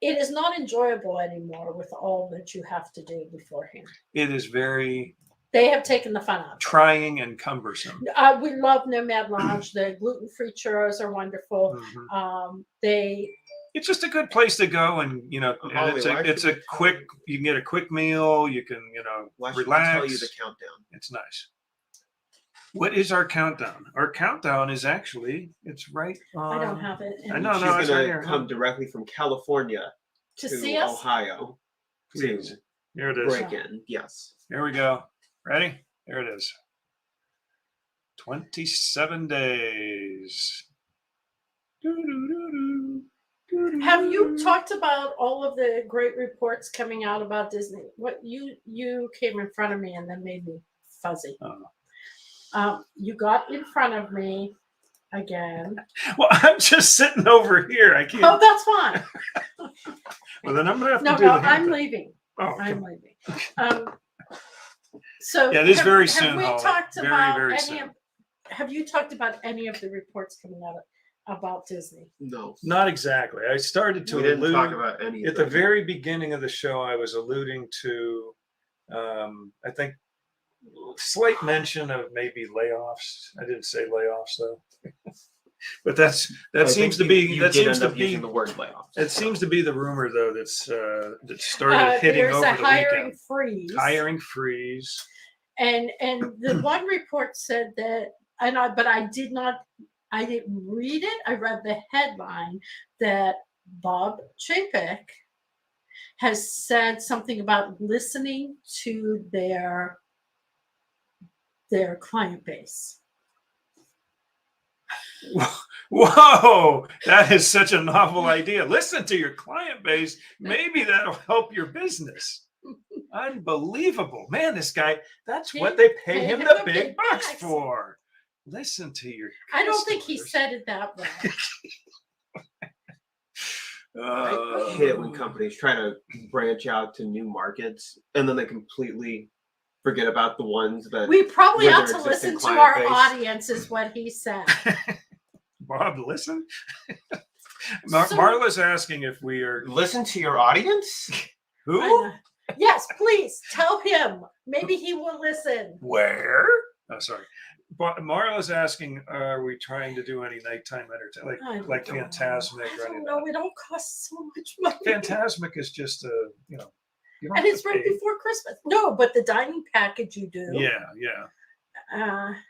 it is not enjoyable anymore with all that you have to do beforehand. It is very They have taken the fun out. of it. trying and cumbersome. We love Nomad Lounge. The gluten-free churros are wonderful. Mhm. It's It's just a good place to go, and and Holly, why it's should a we quick. tell You can get a quick meal. You can Why should we relax. tell you the countdown? It's nice. What is our countdown? Our countdown is actually, it's right on. I don't have it. I know, She's no, it's right gonna here. come directly from California To to see us? Ohio Please. to Here it is. break in. Yes. Here we go. Ready? There it is. 27 days. Have you talked about all of the great reports coming out about Disney? What you came in front of me and then made me fuzzy. You got in front of me again. Well, I'm just sitting over here. I can't. Oh, that's fine. Well, then I'm gonna have to No, do no, the hand I'm thing. leaving. Oh, I'm come leaving. So Yeah, it is have- very have soon, we Holly. talked Very, about very any soon. of- Have you talked about any of the reports coming out about Disney? No. Not exactly. I started to We didn't allude talk about any at of the them. very beginning of the show. I was alluding to, I think, slight mention of maybe layoffs. I didn't say layoffs though, but I that seems to think be you that did seems end to up be using the word layoffs. it seems to be the rumor though that started hitting There's over a the hiring weekend. freeze. Hiring freeze. And the one report said that, but I didn't read it. I read the headline that Bob Chapek has said something about listening to their client base. Whoa, that is such a novel idea. Listen to your client base. Maybe that'll help your business. Unbelievable. Man, this guy, that's what they pay him the big bucks bucks. for. Listen to your I don't think he customers. said it that way. I hate it when companies try to branch out to new markets and then they completely forget about the ones that We probably with ought their to existing listen to client our base. audience, is what he said. Bob, listen. So- Marla's asking if we are listen to your audience. who? I know. Yes, please tell him. Maybe he will listen. Where? Oh, sorry. Marla's asking, are we trying to do any nighttime entertainment, I like don't know. Fantasmic I or anything? don't know. It all costs so much money. Fantasmic is just a, you don't And have it's to right pay. before Christmas. No, but the dining package you do. Yeah.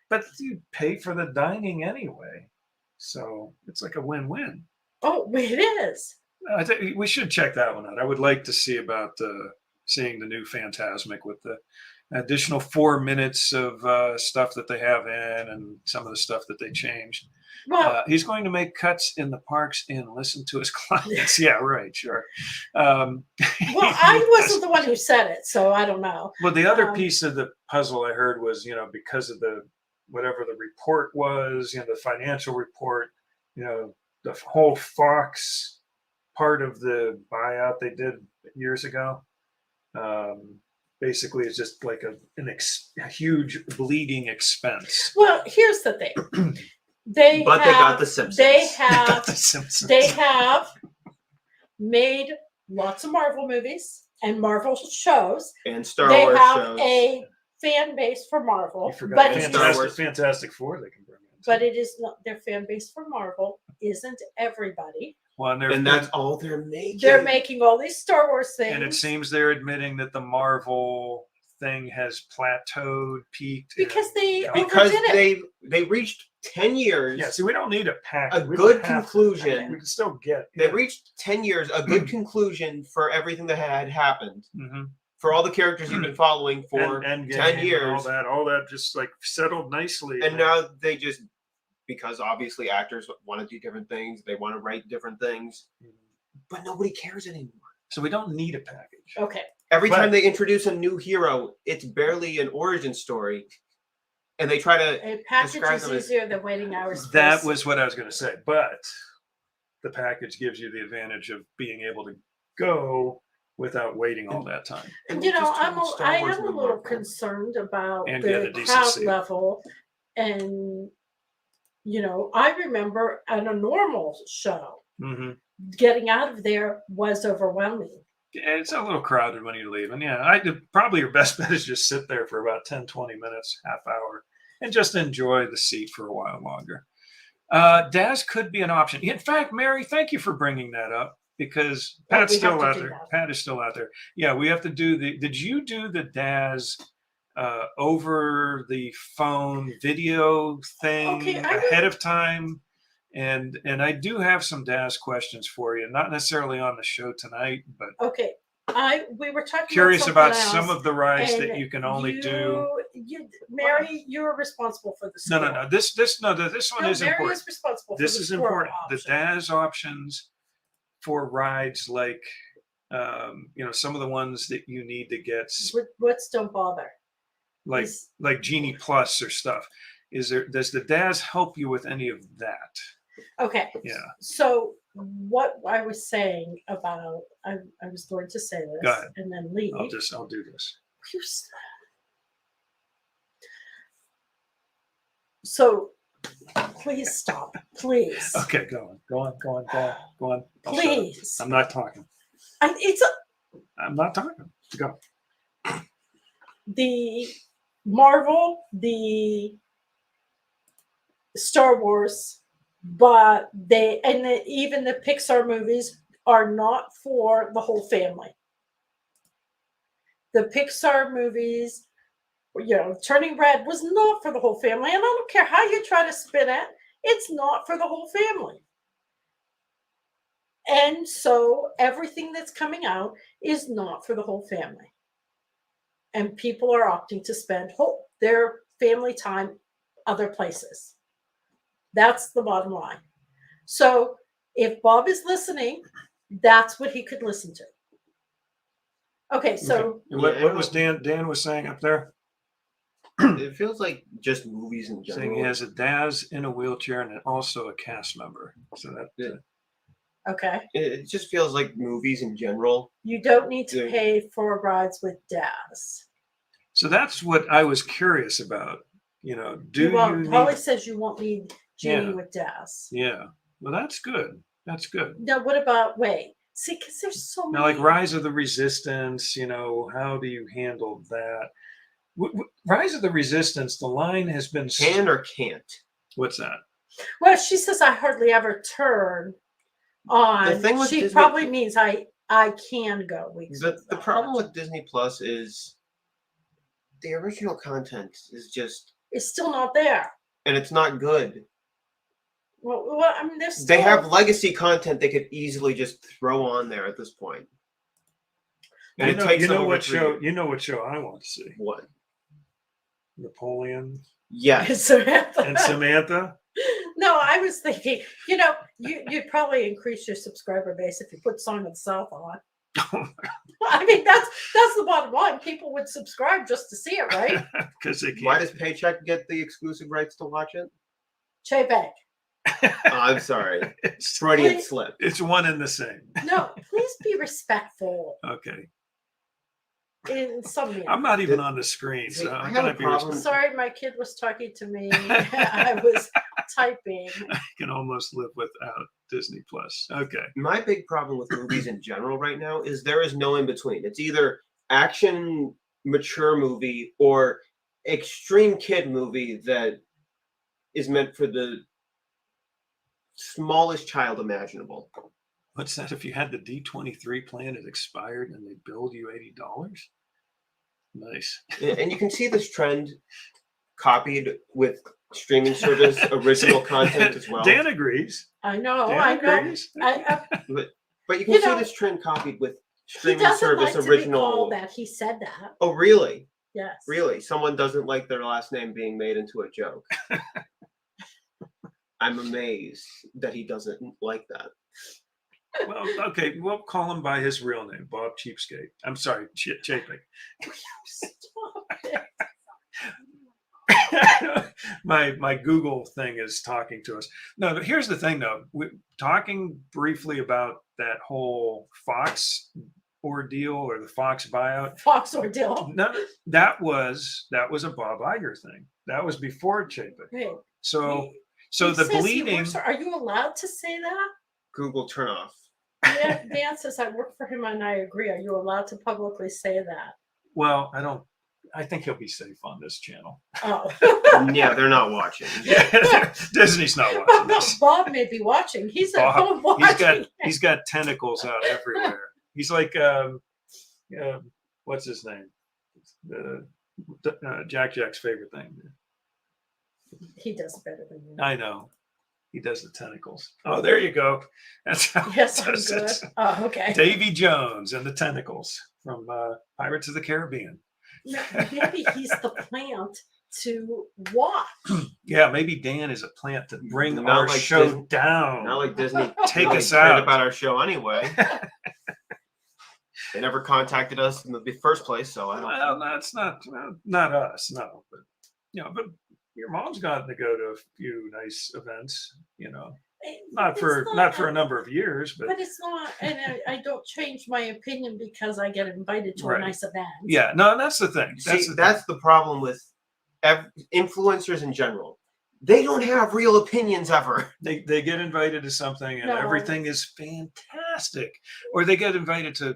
But you pay for the dining anyway. So it's like a win-win. Oh, it is. I think we should check that one out. I would like to see about seeing the new Fantasmic with the additional 4 minutes of stuff that they have in and some of the stuff that they changed. Well, He's going to make cuts in the parks and listen to his clients. Yeah, right, sure. well, I wasn't the one who said it, so I don't know. Well, the other piece of the puzzle I heard was, because of the whatever the report was, the financial report, the whole Fox part of the buyout they did years ago. Basically, it's just like a huge bleeding expense. Well, here's the thing. They got the Simpsons. They have The Simpsons. they have made lots of Marvel movies and Marvel shows. And Star They Wars have shows. a fan base for Marvel, You forgot but it Star is, Wars. Fantastic Four they can bring in. but it is not their fan base for Marvel. Isn't everybody? Well, and that's all they're making. They're making all these Star Wars things. and it seems they're admitting that the Marvel thing has plateaued, peaked. because they because overdid it. they reached 10 years. Yeah, see, we don't need a package. A We good don't have to. conclusion. We can still get. They reached 10 years, a good conclusion for everything that had happened. Mm-hmm. For all the characters you've been following for and 10 years. all that just like settled nicely. And now they just, because obviously actors want to do different things, they want to write different things, but nobody cares anymore. So we don't need a package. Okay. Every But- time they introduce a new hero, it's barely an origin story. And they try to A package describe is them as- easier than waiting hours. That for- was what I was going to say. But the package gives you the advantage of being able to go without waiting all that time. And You know, just turn Star I Wars am a into little Marvel. concerned about And get a the decent crowd seat. level, and I remember at a normal show, Mm-hmm. getting out of there was overwhelming. Yeah, it's a little crowded when you leave. And probably your best bet is just sit there for about 10, 20 minutes, half hour, and just enjoy the seat for a while longer. Daz could be an option. In fact, Mary, thank you for bringing that up, because Pat's we have still to out do there. that. Pat is still out there. Yeah, we have to do did you do the Daz over the phone video thing Okay, ahead of time. And I do have some DAS questions for you, not necessarily on the show tonight, but Okay, we were talking curious about about something some else, of the rides that and you can only do. Mary, you're responsible for the No, squirrel. no, no. This one No, is Mary important. is responsible for This the is squirrel important. The option. DAS options for rides like, some of the ones that you need to get, What's don't bother? like Is- Genie Plus or stuff. Does the DAS help you with any of that? Okay. Yeah. So what I was saying about, I was going to say Go this ahead. and then leave. I'll do this. So please stop, please. Okay, go on. I'll shut up. Please. I'm not talking. I'm not talking. Go. The Marvel, the Star Wars, but even the Pixar movies are not for the whole family. The Pixar movies, Turning Red was not for the whole family, and I don't care how you try to spin it, it's not for the whole family. And so everything that's coming out is not for the whole family. And people are opting to spend their family time other places. That's the bottom line. So if Bob is listening, that's what he could listen to. Okay, so Okay. What was Dan was saying up there? It feels like just movies in general. Saying he has a DAS in a wheelchair and also a cast member. So that. okay, It just feels like movies in general. you don't need to pay for rides with DAS. So that's what I was curious about. Holly says you won't need Genie with DAS. Yeah. Well, that's good. That's good. Now, what about See, because there's so many. Now, like Rise of the Resistance, how do you handle that? Rise of the Resistance, the line has been... Can or can't? What's that? Well, she says I hardly ever turn on. The thing with she Disney- probably means I can go weeks. The problem with Disney Plus is the original content is just... It's still not there. And it's not good. Well, I mean, there's still... They have legacy content they could easily just throw on there at this point. And You know what show I want to see? What? Napoleon. Yes. Samantha. And Samantha. No, I was thinking, you'd probably increase your subscriber base if you put Song of the South on. I mean, that's the bottom line. People would subscribe just to see it, right? Because they can't. Why does Paycheck get the exclusive rights to watch it? Chaybank. I'm sorry. Freudian slip. It's one and the same. No, please be respectful. Okay. In some way. I'm not even on the screen, so I I'm have going a to be problem. respectful. Sorry, my kid was talking to me. I was typing. I can almost live without Disney Plus. Okay. My big problem with movies in general right now is there is no in between. It's either action mature movie or extreme kid movie that is meant for the smallest child imaginable. What's that? If you had the D23 plan, it expired and they billed you $80? Nice. And you can see this trend copied with streaming service original content as well. Dan agrees. I know. Dan I know. agrees. But you can see this trend copied with He streaming doesn't service like original. to be called that. He said that. Oh, really? Yes. Really? Someone doesn't like their last name being made into a joke. I'm amazed that he doesn't like that. Well, okay, we'll call him by his real name, Bob Cheapskate. I'm sorry, Chapek. Stop it. my Google thing is talking to us. No, but here's the thing, though. Talking briefly about that whole Fox ordeal or the Fox buyout. Fox ordeal. No, that was a Bob Iger thing. That was before Chapek. Wait, So he the says he bleeding. works are you allowed to say that? Google turn off. Dan says I work for him and I agree. Are you allowed to publicly say that? Well, I think he'll be safe on this channel. Oh. Yeah, they're not watching. Disney's not watching this. Bob may be watching. He's at home watching. He's got tentacles out everywhere. He's like what's his name? Jack's favorite thing. He does it better than you. I know. He does the tentacles. Oh, there you go. That's how Yes, he I'm does good. it. Oh, okay. Davy Jones and the tentacles from Pirates of the Caribbean. Maybe he's the plant to watch. Yeah, maybe Dan is a plant to bring Not our like show Disney- down. Not like Disney. Take really us cared out. about our show anyway. They never contacted us in the first place, so I don't. Well, that's not us, no. But but your mom's gotten to go to a few nice events. Not for a number of years, but it's not, and I don't change my opinion because I get invited to Right. a nice event. Yeah, no, that's the thing. That's the problem with influencers in general. They don't have real opinions ever. They get invited to something and No. everything is fantastic, or they get invited to a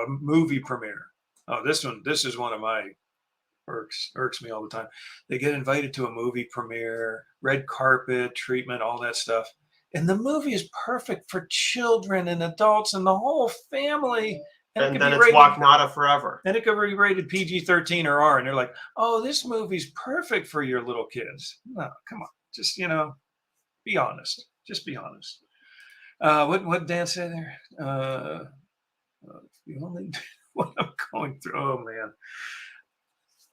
movie premiere. Oh, this is one of my irks me all the time. They get invited to a movie premiere, red carpet treatment, all that stuff, and the movie is perfect for children and adults and the whole family. And then it's Walk Nada forever. And it could be rated PG-13 or R, and they're like, "Oh, this movie's perfect for your little kids." No, come on, just be honest. Just be honest. What Dan say there? The only what I'm going through. Oh man,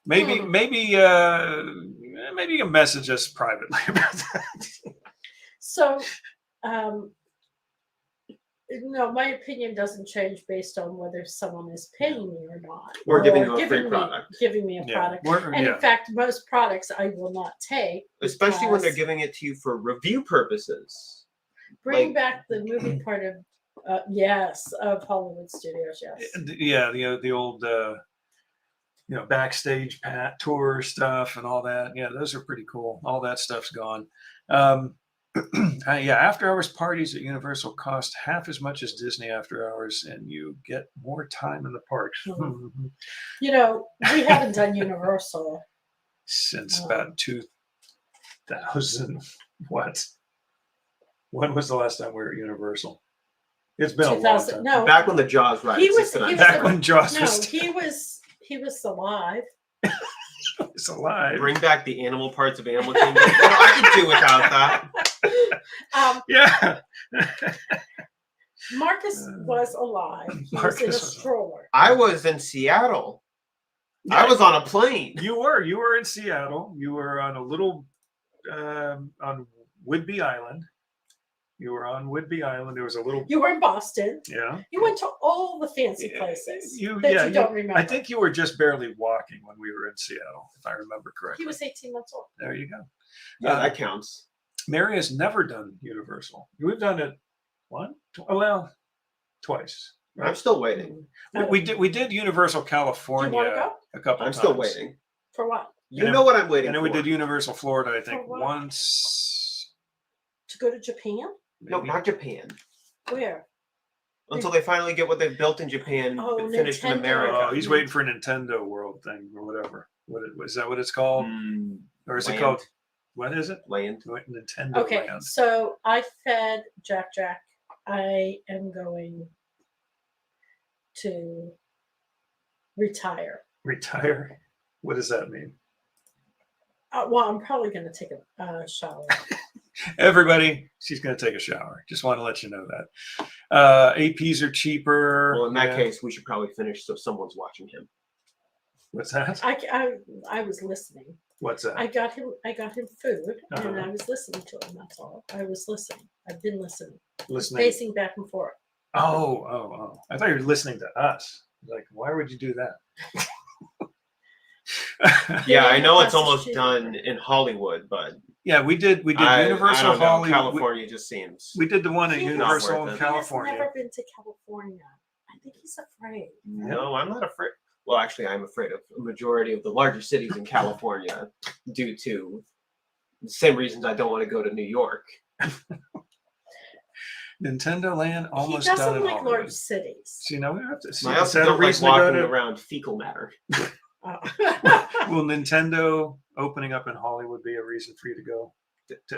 maybe you can message us privately about that. So, no, my opinion doesn't change based on whether someone is paying me or not, Or giving you a free product. Giving me a product. And Yeah. in fact, most products I will not take, Especially when they're because- giving it to you for review purposes. bring like- back the movie part of of Hollywood Studios. Yes. Yeah, the old backstage tour stuff and all that. Yeah, those are pretty cool. All that stuff's gone. After hours parties at Universal cost half as much as Disney after hours, and you get more time in the parks. Mhm. We haven't done Universal Since about 2000. What? When was the last time we were at Universal? It's been a long 2000. time. No, Back when the Jaws ride He was- existed on he was- Back Disney. when Jaws no, was he was alive. still alive. Bring back the animal parts of Animal Kingdom. I could do without that. Yeah. Marcus was alive. He was in a Marcus was stroller. I was in Seattle. I was on a plane. You were in Seattle. You were on a little on Whidbey Island. You were on Whidbey Island. There was a little You were in Boston. yeah. You went to all the fancy Yeah, places you don't remember. I think you were just barely walking when we were in Seattle, if I remember correctly. he was 18 months old. There you go. Yeah, that counts. Mary has never done Universal. We've done it twice. I'm still waiting. We did Universal Do you California want to go? a couple I'm times. still waiting. For what? You And know what I'm waiting And then for. we did Universal Florida, I think, For what? once. To go to Japan? No, maybe. not Japan. Where? Until they finally get what they've built in Japan Oh, finished in Nintendo. America. Oh, he's waiting for a Nintendo World thing or whatever. Is that what it's called? Or is it Land. called? What is it? Land. Nintendo Okay, Land. so I fed Jack. I am going to retire. Retire. What does that mean? Well, I'm probably going to take a shower. Everybody, she's going to take a shower. Just want to let you know that. APs are cheaper. Well, in that Yeah. case, we should probably finish so someone's watching him. What's that? I was listening. What's that? I got him food, and Uh-huh. I was listening to him. That's all. I was listening. I've been listening, Listening. pacing back and forth. Oh. I thought you were listening to us. Like, why would you do that? Yeah, I know it's That's almost cheap. done in Hollywood, but Yeah, we did I Universal don't know. Hollywood. California just seems. We did the one at He's Universal not in worth it. California. He's never been to California. I think he's afraid. No, I'm not afraid. Well, actually, I'm afraid of a majority of the larger cities in California due to the same reasons I don't want to go to New York. Nintendo Land almost he done doesn't in like Hollywood. large cities. So, we have to see. I Is also that a don't like reason to go walking to? around fecal matter. Oh. Will Nintendo opening up in Hollywood be a reason for you to go?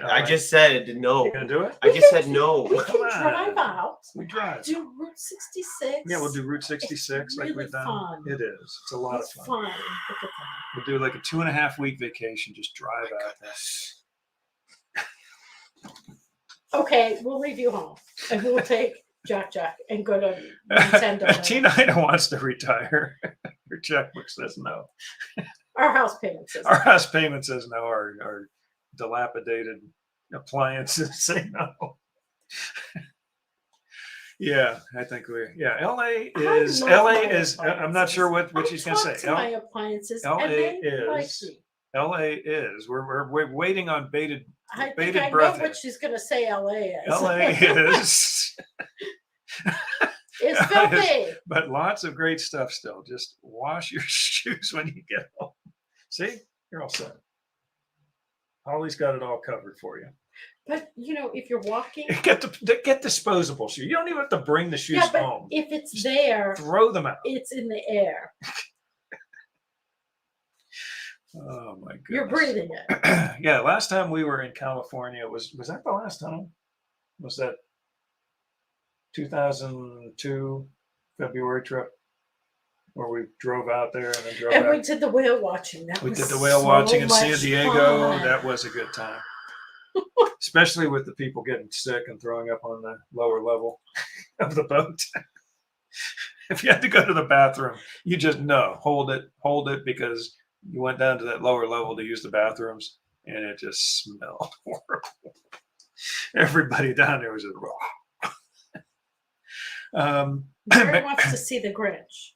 I just said no. You gonna do it? I just said no. We can Come on. drive out. We drive. Do Route 66. Yeah, we'll do Route 66 like really we've done. fun. It is. It's a lot It's of fun. Look at that. We'll do like a 2.5-week vacation. Just drive out there. Okay, we'll leave you home, and we'll take Jack and go to Nintendo. Tina wants to retire. Her checkbook says no. Our house payment system. Our house payment says no. Our dilapidated appliances say no. Yeah, I think LA is. I'm not sure what she's gonna say. My appliances. LA and they like is. me. LA is. We're waiting on bated I think bated I breath. know what she's going to say. LA is. LA is. It's filthy. But lots of great stuff still. Just wash your shoes when you get home. See, you're all set. Holly's got it all covered for you. But if you're walking, get disposable shoes. You don't even have to bring the shoes but home. if it's there, Throw them out. it's in the air. Oh my goodness. You're breathing it. Yeah, last time we were in California was that the last time? Was that 2002 February trip where we drove out there and then drove And back? we did the whale watching. We did the whale so watching in San much Diego. fun. That was a good time. Especially with the people getting sick and throwing up on the lower level of the boat. If you had to go to the bathroom, you just hold it because you went down to that lower level to use the bathrooms and it just smelled horrible. Everybody down there was just raw. Mary wants to see the Grinch.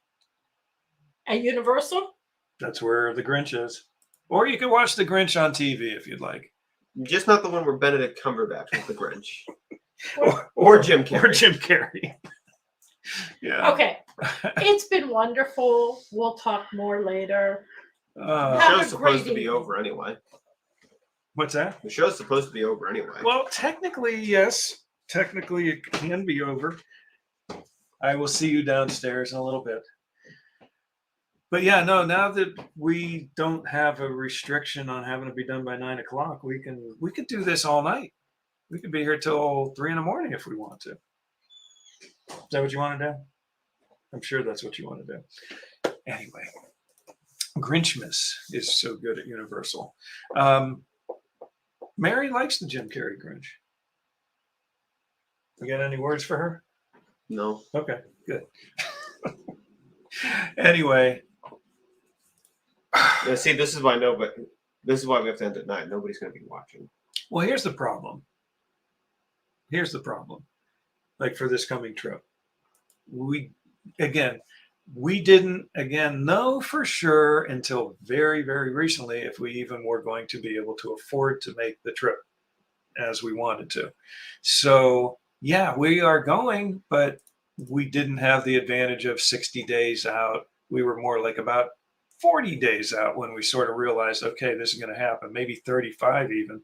At Universal? That's where the Grinch is. Or you can watch the Grinch on TV if you'd like. Just not the one where Benedict Cumberbatch was the Grinch. Or Jim Carrey. Or Jim Carrey. Yeah. Okay. It's been wonderful. We'll talk more later. The Have show's a supposed to great be evening. over anyway. What's that? The show's supposed to be over anyway. Well, technically, yes. Technically, it can be over. I will see you downstairs in a little bit. But yeah, no, now that we don't have a restriction on having to be done by 9 o'clock, we could do this all night. We could be here till 3 a.m. if we want to. Is that what you want to do? I'm sure that's what you want to do. Anyway, Grinchmas is so good at Universal. Mary likes the Jim Carrey Grinch. You got any words for her? No. Okay, good. Anyway. Yeah, see, this is why this is why we have to end at 9. Nobody's going to be watching. Well, here's the problem. Like for this coming trip, we didn't know for sure until very, very recently if we even were going to be able to afford to make the trip as we wanted to. So yeah, we are going, but we didn't have the advantage of 60 days out. We were more like about 40 days out when we sort of realized, okay, this is going to happen, maybe 35 even.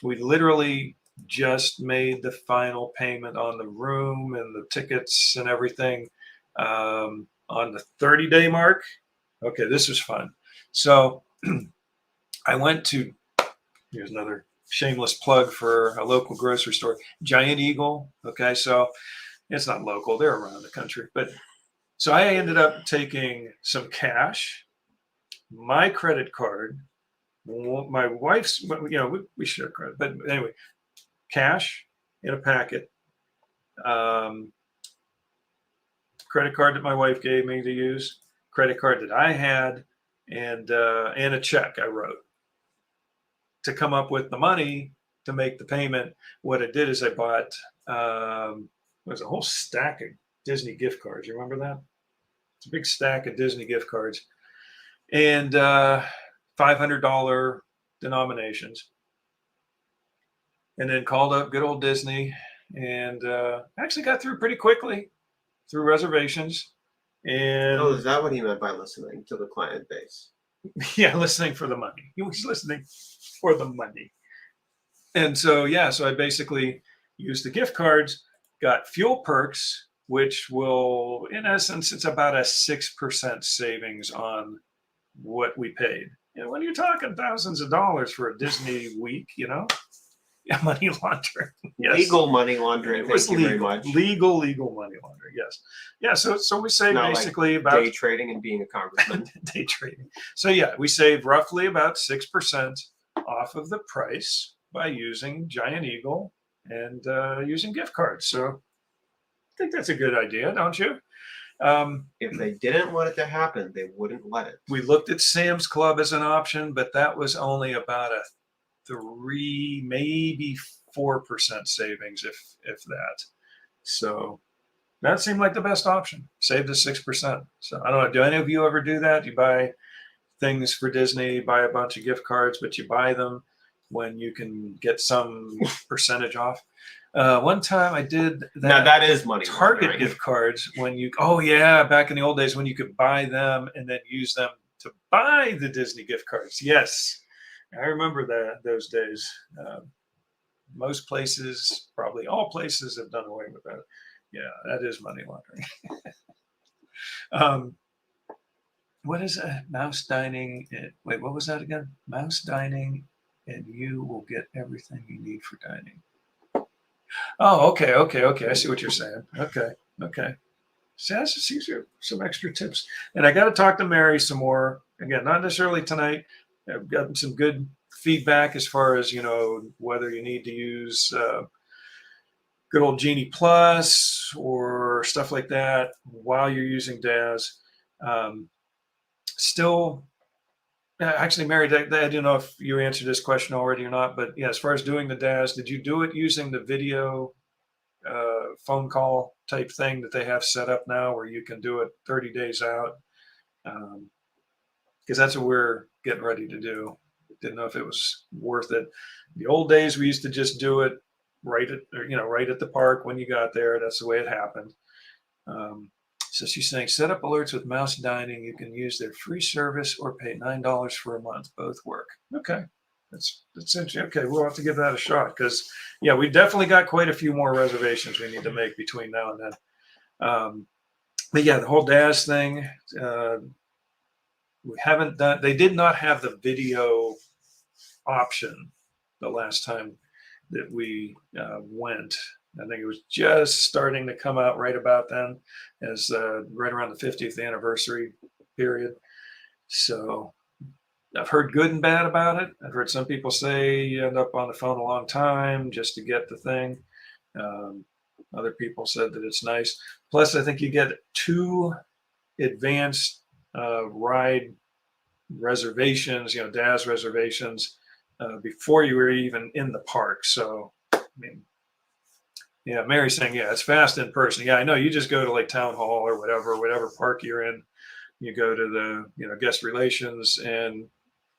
We literally just made the final payment on the room and the tickets and everything on the 30-day mark. Okay, this was fun. So I went to, here's another shameless plug for a local grocery store, Giant Eagle. Okay, so it's not local, they're around the country, but so I ended up taking some cash, my credit card, my wife's, we share credit, but anyway, cash in a packet, credit card that my wife gave me to use, credit card that I had, and a check I wrote to come up with the money to make the payment. What I did is I bought, there's a whole stack of Disney gift cards. You remember that? It's a big stack of Disney gift cards and $500 denominations. And then called up good old Disney and actually got through pretty quickly through reservations. And Oh, is that what he meant by listening to the client base? yeah, listening for the money. He was listening for the money. And so, yeah, so I basically used the gift cards, got fuel perks, which will, in essence, it's about a 6% savings on what we paid. when you're talking thousands of dollars for a Disney week, yeah, money laundering. Yes. Legal money laundering. It was Thank you very legal, much. legal money laundering. Yes. Yeah. So we save Not basically like about day trading and being a congressman. day trading. So yeah, we save roughly about 6% off of the price by using Giant Eagle and using gift cards. So I think that's a good idea, don't you? If they didn't want it to happen, they wouldn't let it. We looked at Sam's Club as an option, but that was only about a 3, maybe 4% savings, if that. So that seemed like the best option. Saved us 6%. So I don't know. Do any of you ever do that? You buy things for Disney, buy a bunch of gift cards, but you buy them when you can get some percentage off. One time I did that. Now that is money Target laundering. gift cards when you, oh yeah, back in the old days when you could buy them and then use them to buy the Disney gift cards. Yes, I remember those days. Most places, probably all places, have done away with that. Yeah, that is money laundering. What is that? Mouse dining. Wait, what was that again? Mouse dining, and you will get everything you need for dining. Oh, okay. I see what you're saying. Okay. So these are some extra tips. And I got to talk to Mary some more. Again, not necessarily tonight. I've gotten some good feedback as far as, whether you need to use good old Genie Plus or stuff like that while you're using DAS. Still, actually, Mary, I don't know if you answered this question already or not, but yeah, as far as doing the DAS, did you do it using the video phone call type thing that they have set up now where you can do it 30 days out? Because that's what we're getting ready to do. Didn't know if it was worth it. The old days, we used to just do it right at the park when you got there. That's the way it happened. So she's saying, set up alerts with Mouse Dining. You can use their free service or pay $9 for a month. Both work. Okay. That's interesting. Okay, we'll have to give that a shot because, yeah, we've definitely got quite a few more reservations we need to make between now and then. But yeah, the whole DAS thing, we haven't done. They did not have the video option the last time that we went. I think it was just starting to come out right about then, as right around the 50th anniversary period. So I've heard good and bad about it. I've heard some people say you end up on the phone a long time just to get the thing. Other people said that it's nice. Plus, I think you get 2 advanced ride reservations, DAS reservations, before you were even in the park. So, I mean, yeah, Mary's saying, yeah, it's fast in person. Yeah, I know. You just go to like Town Hall or whatever park you're in. You go to the, guest relations, and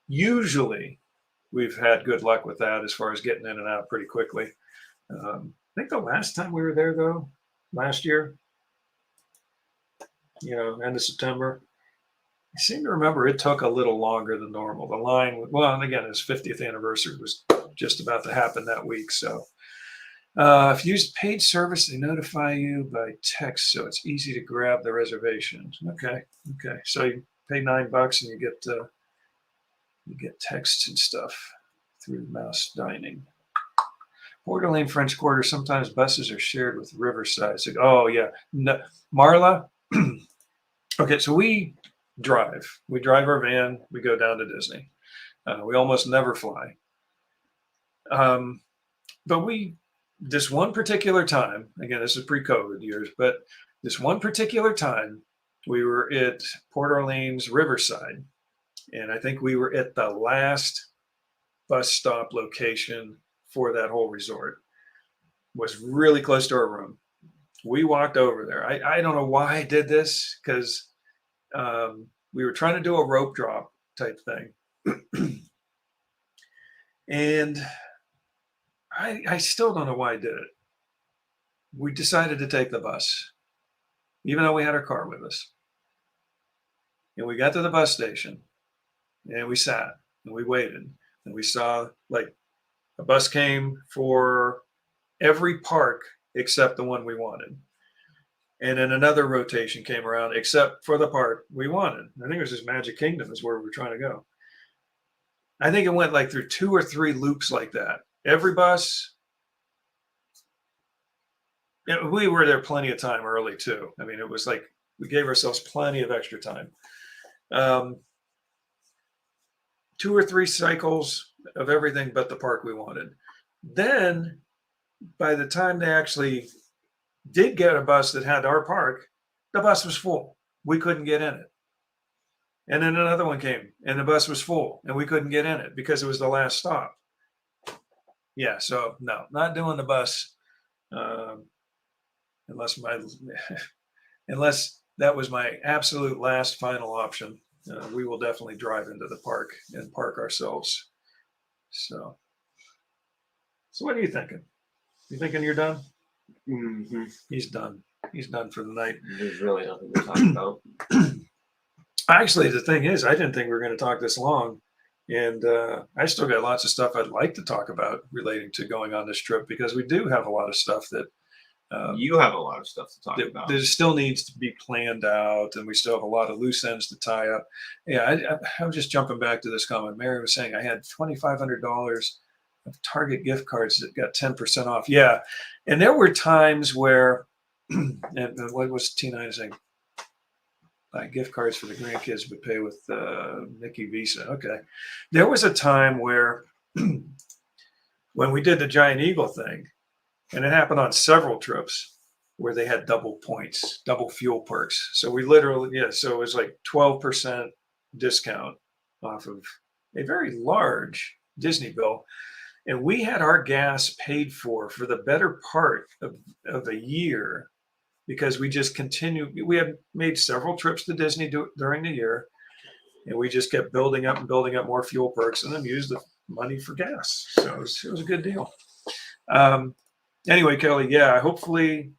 usually we've had good luck with that as far as getting in and out pretty quickly. I think the last time we were there, though, last year, end of September, I seem to remember it took a little longer than normal. The line, well, and again, his 50th anniversary was just about to happen that week. So if you use paid service, they notify you by text, so it's easy to grab the reservations. Okay. So you pay $9 and you get texts and stuff through Mouse Dining. Port Orleans French Quarter, sometimes buses are shared with Riverside. So, oh yeah, no, Marla. Okay, so we drive our van, we go down to Disney. We almost never fly. But this one particular time, again, this is pre-COVID years, but this one particular time, we were at Port Orleans Riverside, and I think we were at the last bus stop location for that whole resort. Was really close to our room. We walked over there. I don't know why I did this, because we were trying to do a rope drop type thing. And I still don't know why I did it. We decided to take the bus, even though we had our car with us. And we got to the bus station, and we sat, and we waited, and we saw, like, a bus came for every park except the one we wanted. And then another rotation came around except for the park we wanted. I think it was just Magic Kingdom is where we were trying to go. I think it went like through 2 or 3 loops like that. Every bus. Yeah, we were there plenty of time early too. I mean, it was like we gave ourselves plenty of extra time. 2 or 3 cycles of everything but the park we wanted. Then, by the time they actually did get a bus that had our park, the bus was full. We couldn't get in it. And then another one came, and the bus was full, and we couldn't get in it because it was the last stop. Yeah, so no, not doing the bus, unless that was my absolute last final option. We will definitely drive into the park and park ourselves. So what are you thinking? You thinking you're done? Mm-hmm. He's done. He's done for the night. There's really nothing to talk about. Actually, the thing is, I didn't think we were going to talk this long. And I still got lots of stuff I'd like to talk about relating to going on this trip, because we do have a lot of stuff that you have a lot of stuff to talk about. There still needs to be planned out, and we still have a lot of loose ends to tie up. Yeah, I'm just jumping back to this comment. Mary was saying I had $2,500 of Target gift cards that got 10% off. Yeah, and there were times where, and what was T9 saying? Buy gift cards for the grandkids, but pay with Mickey Visa. Okay, there was a time where when we did the Giant Eagle thing, and it happened on several trips, where they had double points, double fuel perks. So we literally, so it was like 12% discount off of a very large Disney bill. And we had our gas paid for the better part of a year, because we just continued. We had made several trips to Disney during the year, and we just kept building up more fuel perks, and then used the money for gas. So it was a good deal. Anyway, Kelly, hopefully,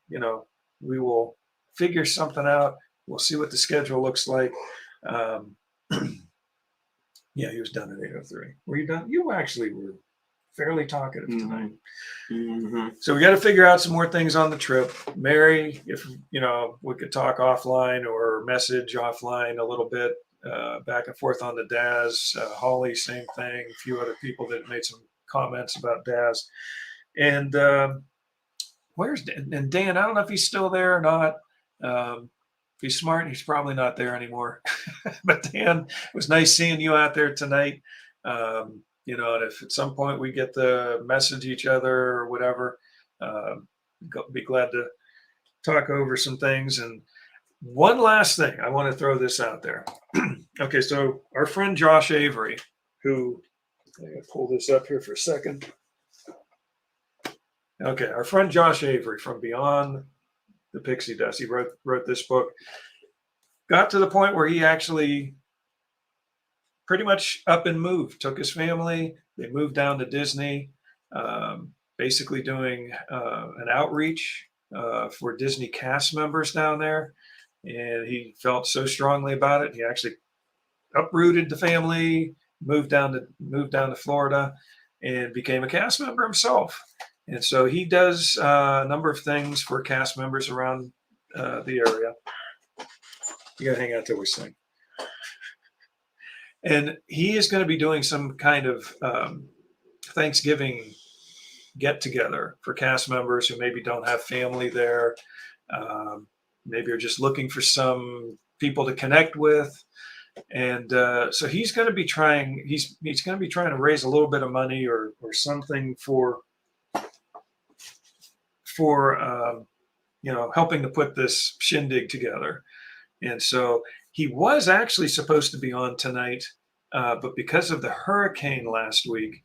we will figure something out. We'll see what the schedule looks like. He was done at 8:03. Were you done? You actually were fairly talkative tonight. Mm-hmm. So we got to figure out some more things on the trip. Mary, if we could talk offline or message offline a little bit, back and forth on the DAS. Holly, same thing. A few other people that made some comments about DAS. And where's Dan? And Dan? I don't know if he's still there or not. If he's smart, he's probably not there anymore. But Dan, it was nice seeing you out there tonight. And if at some point we get to message each other or whatever, be glad to talk over some things. And one last thing, I want to throw this out there. Okay, so our friend Josh Avery, who, I'm going to pull this up here for a second. Okay, our friend Josh Avery from Beyond the Pixie Dust, he wrote this book, got to the point where he actually pretty much up and moved, took his family, they moved down to Disney, basically doing an outreach for Disney cast members down there. And he felt so strongly about it, he actually uprooted the family, moved down to Florida, and became a cast member himself. And so he does a number of things for cast members around the area. You got to hang out till we sing. And he is going to be doing some kind of Thanksgiving get together for cast members who maybe don't have family there, maybe are just looking for some people to connect with. And so he's going to be trying. He's going to be trying to raise a little bit of money or something for helping to put this shindig together. And so he was actually supposed to be on tonight, but because of the hurricane last week,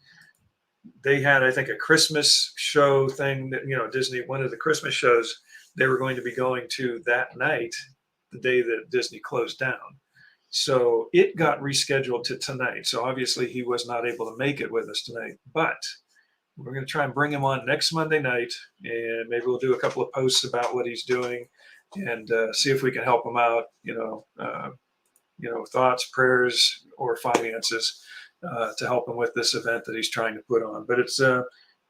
they had, I think, a Christmas show thing that, Disney, one of the Christmas shows they were going to be going to that night, the day that Disney closed down. So it got rescheduled to tonight. So obviously he was not able to make it with us tonight, but we're going to try and bring him on next Monday night, and maybe we'll do a couple of posts about what he's doing and see if we can help him out, thoughts, prayers, or finances to help him with this event that he's trying to put on. But it's a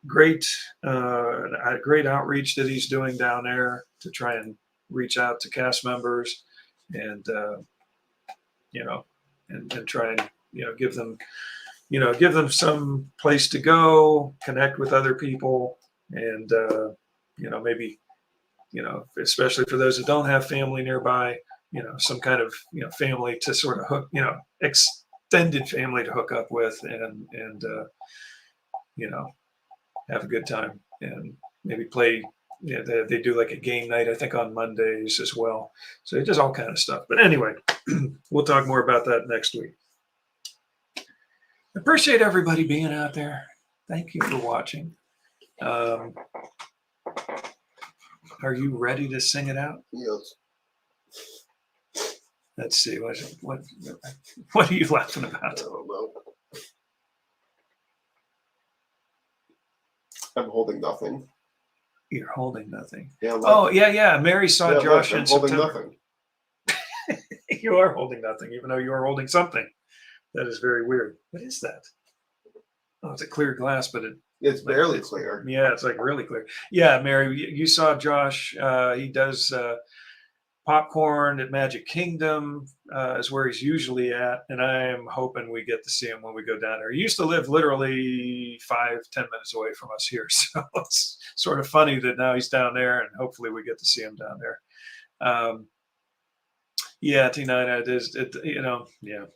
great outreach that he's doing down there to try and reach out to cast members and, and try and, give them give them some place to go, connect with other people, and maybe especially for those that don't have family nearby, some kind of family to sort of hook, extended family to hook up with, and have a good time, and maybe play. They do like a game night, I think, on Mondays as well. So just all kind of stuff. But anyway, we'll talk more about that next week. Appreciate everybody being out there. Thank you for watching. Are you ready to sing it out? Yes. Let's see. What are you laughing about? I don't know. I'm holding nothing. You're holding nothing. Yeah. Oh, yeah. Mary saw Josh in holding September. nothing. You are holding nothing, even though you are holding something. That is very weird. What is that? Oh, it's a clear glass, but It's barely clear. Yeah, it's like really clear. Yeah, Mary, you saw Josh. He does popcorn at Magic Kingdom, is where he's usually at, and I am hoping we get to see him when we go down there. He used to live literally 5-10 minutes away from us here, so it's sort of funny that now he's down there, and hopefully we get to see him down there. Yeah, T9, it is. Yeah,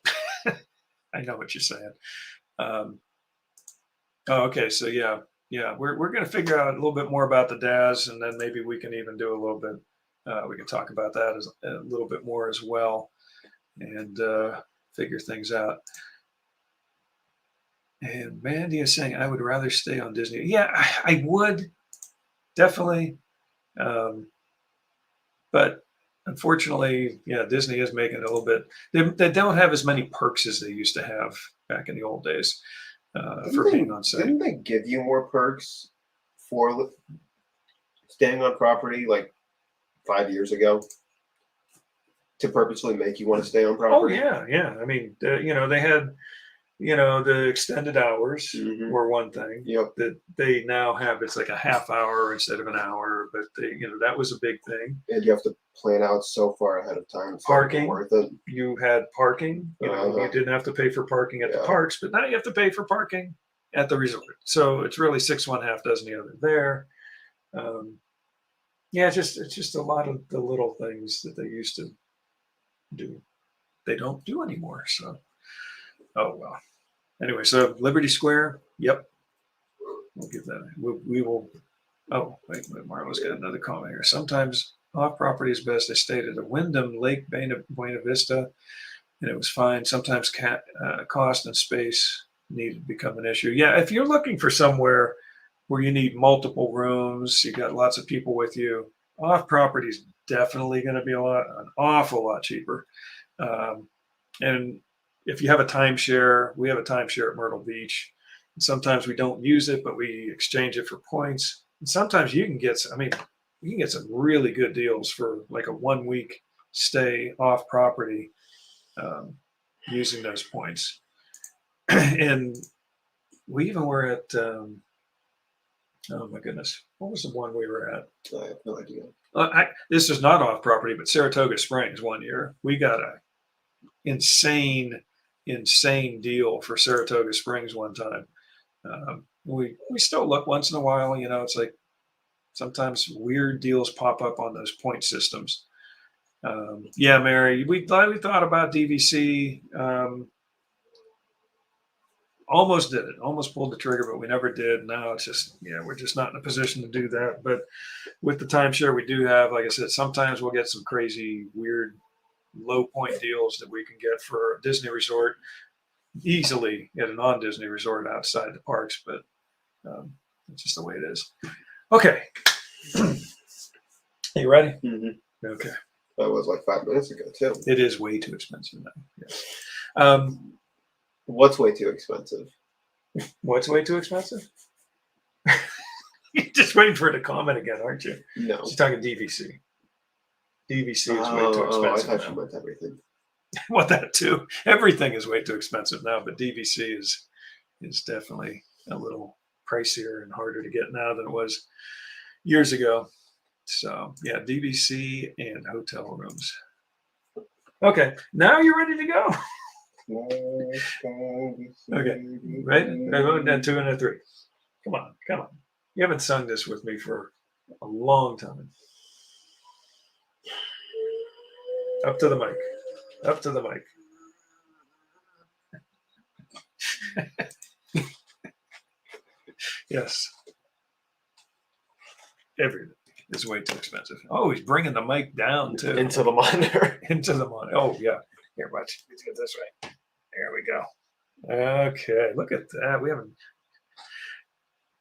I know what you're saying. Oh, okay, so yeah, we're going to figure out a little bit more about the DAS, and then maybe we can even do a little bit. We can talk about that a little bit more as well, and figure things out. And Mandy is saying, I would rather stay on Disney. Yeah, I would, definitely. But unfortunately, Disney is making it a little bit. They don't have as many perks as they used to have back in the old days for being on site. Didn't they give you more perks for staying on property like 5 years ago to purposely make you want to stay on property? Oh yeah. I mean, they had, the extended hours were one thing. Yep. That they now have. It's like a half hour instead of an hour, but that was a big thing. And you have to plan out so far ahead of time. Parking. Worth it. You had parking. You didn't have to pay for parking at the parks, but now you have to pay for parking at the resort. So it's really 6 one, half dozen the other there. It's just a lot of the little things that they used to do. They don't do anymore. So, oh well. Anyway, so Liberty Square. Yep, we'll give that. We will. Oh wait, Marlo's got another comment here. Sometimes off property is best. I stayed at a Wyndham Lake Buena Vista, and it was fine. Sometimes cost and space need to become an issue. Yeah, if you're looking for somewhere where you need multiple rooms, you got lots of people with you, off property is definitely going to be an awful lot cheaper. And if you have a timeshare, we have a timeshare at Myrtle Beach. And sometimes we don't use it, but we exchange it for points. And sometimes you can get some really good deals for like a 1 week stay off property using those points. And we even were at, oh my goodness, what was the one we were at? I have no idea. This is not off property, but Saratoga Springs one year. We got a insane deal for Saratoga Springs one time. We still look once in a while, it's like sometimes weird deals pop up on those point systems. Yeah, Mary, we thought about DVC. Almost did it, almost pulled the trigger, but we never did. Now it's just, we're just not in a position to do that. But with the timeshare we do have, like I said, sometimes we'll get some crazy, weird, low point deals that we can get for a Disney resort easily at a non-Disney resort outside the parks. But it's just the way it is. Okay. You ready? Mm-hmm. Okay. That was like 5 minutes ago, too. It is way too expensive now. Yes. What's way too expensive? What's way too expensive? You're just waiting for it to comment again, aren't you? No. She's talking DVC. DVC is way too expensive. I thought now. you meant everything. Well, that too. Everything is way too expensive now, but DVC is definitely a little pricier and harder to get now than it was years ago. So yeah, DVC and hotel rooms. Okay, now you're ready to go. Okay, right? Right, down 2 and a 3. Come on, come on. You haven't sung this with me for a long time. Up to the mic. Up to the mic. Yes. Everything is way too expensive. Oh, he's bringing the mic down too. Into the monitor. Into the monitor. Oh, yeah. Here, watch. Let's get this right. There we go. Okay, look at that. We haven't.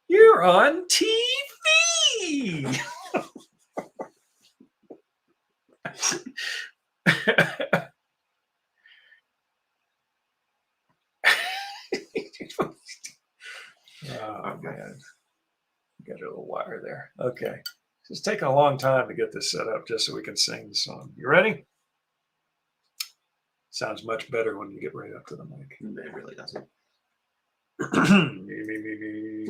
You're on TV. Oh, man. Got a little wire there. Okay. It's taking a long time to get this set up just so we can sing the song. You ready? Sounds much better when you get right up to the mic. It really doesn't. Me.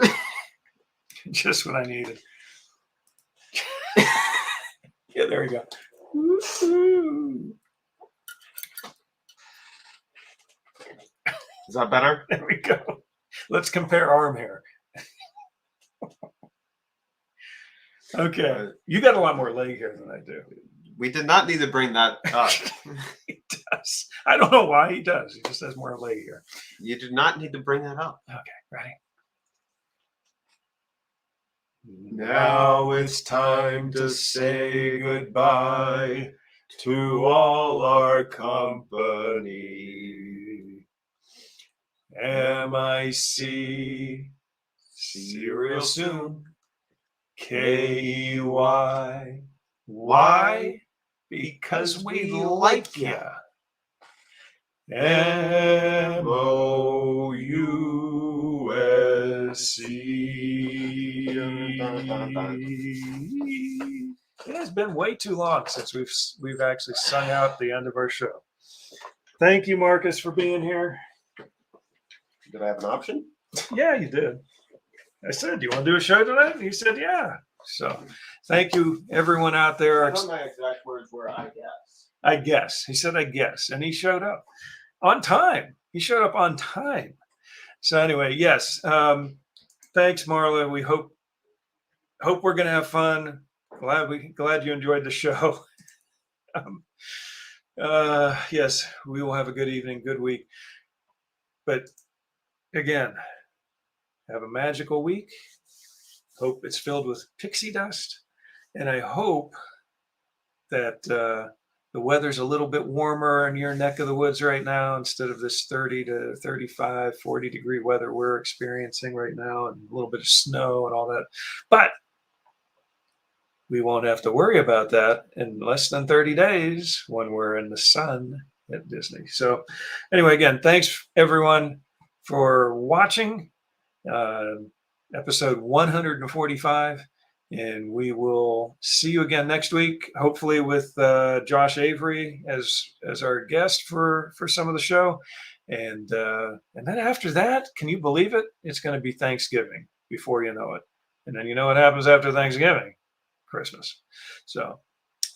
Just what I needed. Yeah, there we go. Woo-hoo. Is that better? There we go. Let's compare arm hair. Okay. You got a lot more leg hair than I do. We did not need to bring that up. He does. I don't know why he does. He just has more leg hair. You did not need to bring that up. Okay, ready? Now it's time to say goodbye to all our company. MIC, see you real soon. KEY, why? Because we like ya. MOUSC. It has been way too long since we've actually sung out the end of our show. Thank you, Marcus, for being here. Did I have an option? Yeah, you did. I said, do you want to do a show tonight? And he said, yeah. So thank you, everyone out there. I thought my exact words were, I guess. I guess. He said, I guess. And he showed up on time. He showed up on time. So anyway, yes. Thanks, Marla. We hope we're going to have fun. Glad you enjoyed the show. Yes, we will have a good evening, good week. But again, have a magical week. Hope it's filled with pixie dust. And I hope that the weather's a little bit warmer in your neck of the woods right now instead of this 30 to 35, 40 degree weather we're experiencing right now, and a little bit of snow and all that. But we won't have to worry about that in less than 30 days when we're in the sun at Disney. So anyway, again, thanks everyone for watching episode 145. And we will see you again next week, hopefully with Josh Avery as our guest for some of the show. And then after that, can you believe it? It's going to be Thanksgiving before you know it. And then you know what happens after Thanksgiving? Christmas. So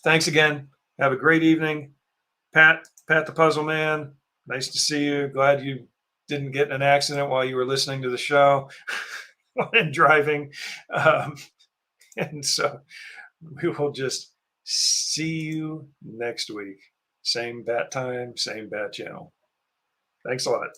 thanks again. Have a great evening. Pat the Puzzle Man, nice to see you. Glad you didn't get in an accident while you were listening to the show and driving. And so we will just see you next week. Same bat time, same bat channel. Thanks a lot.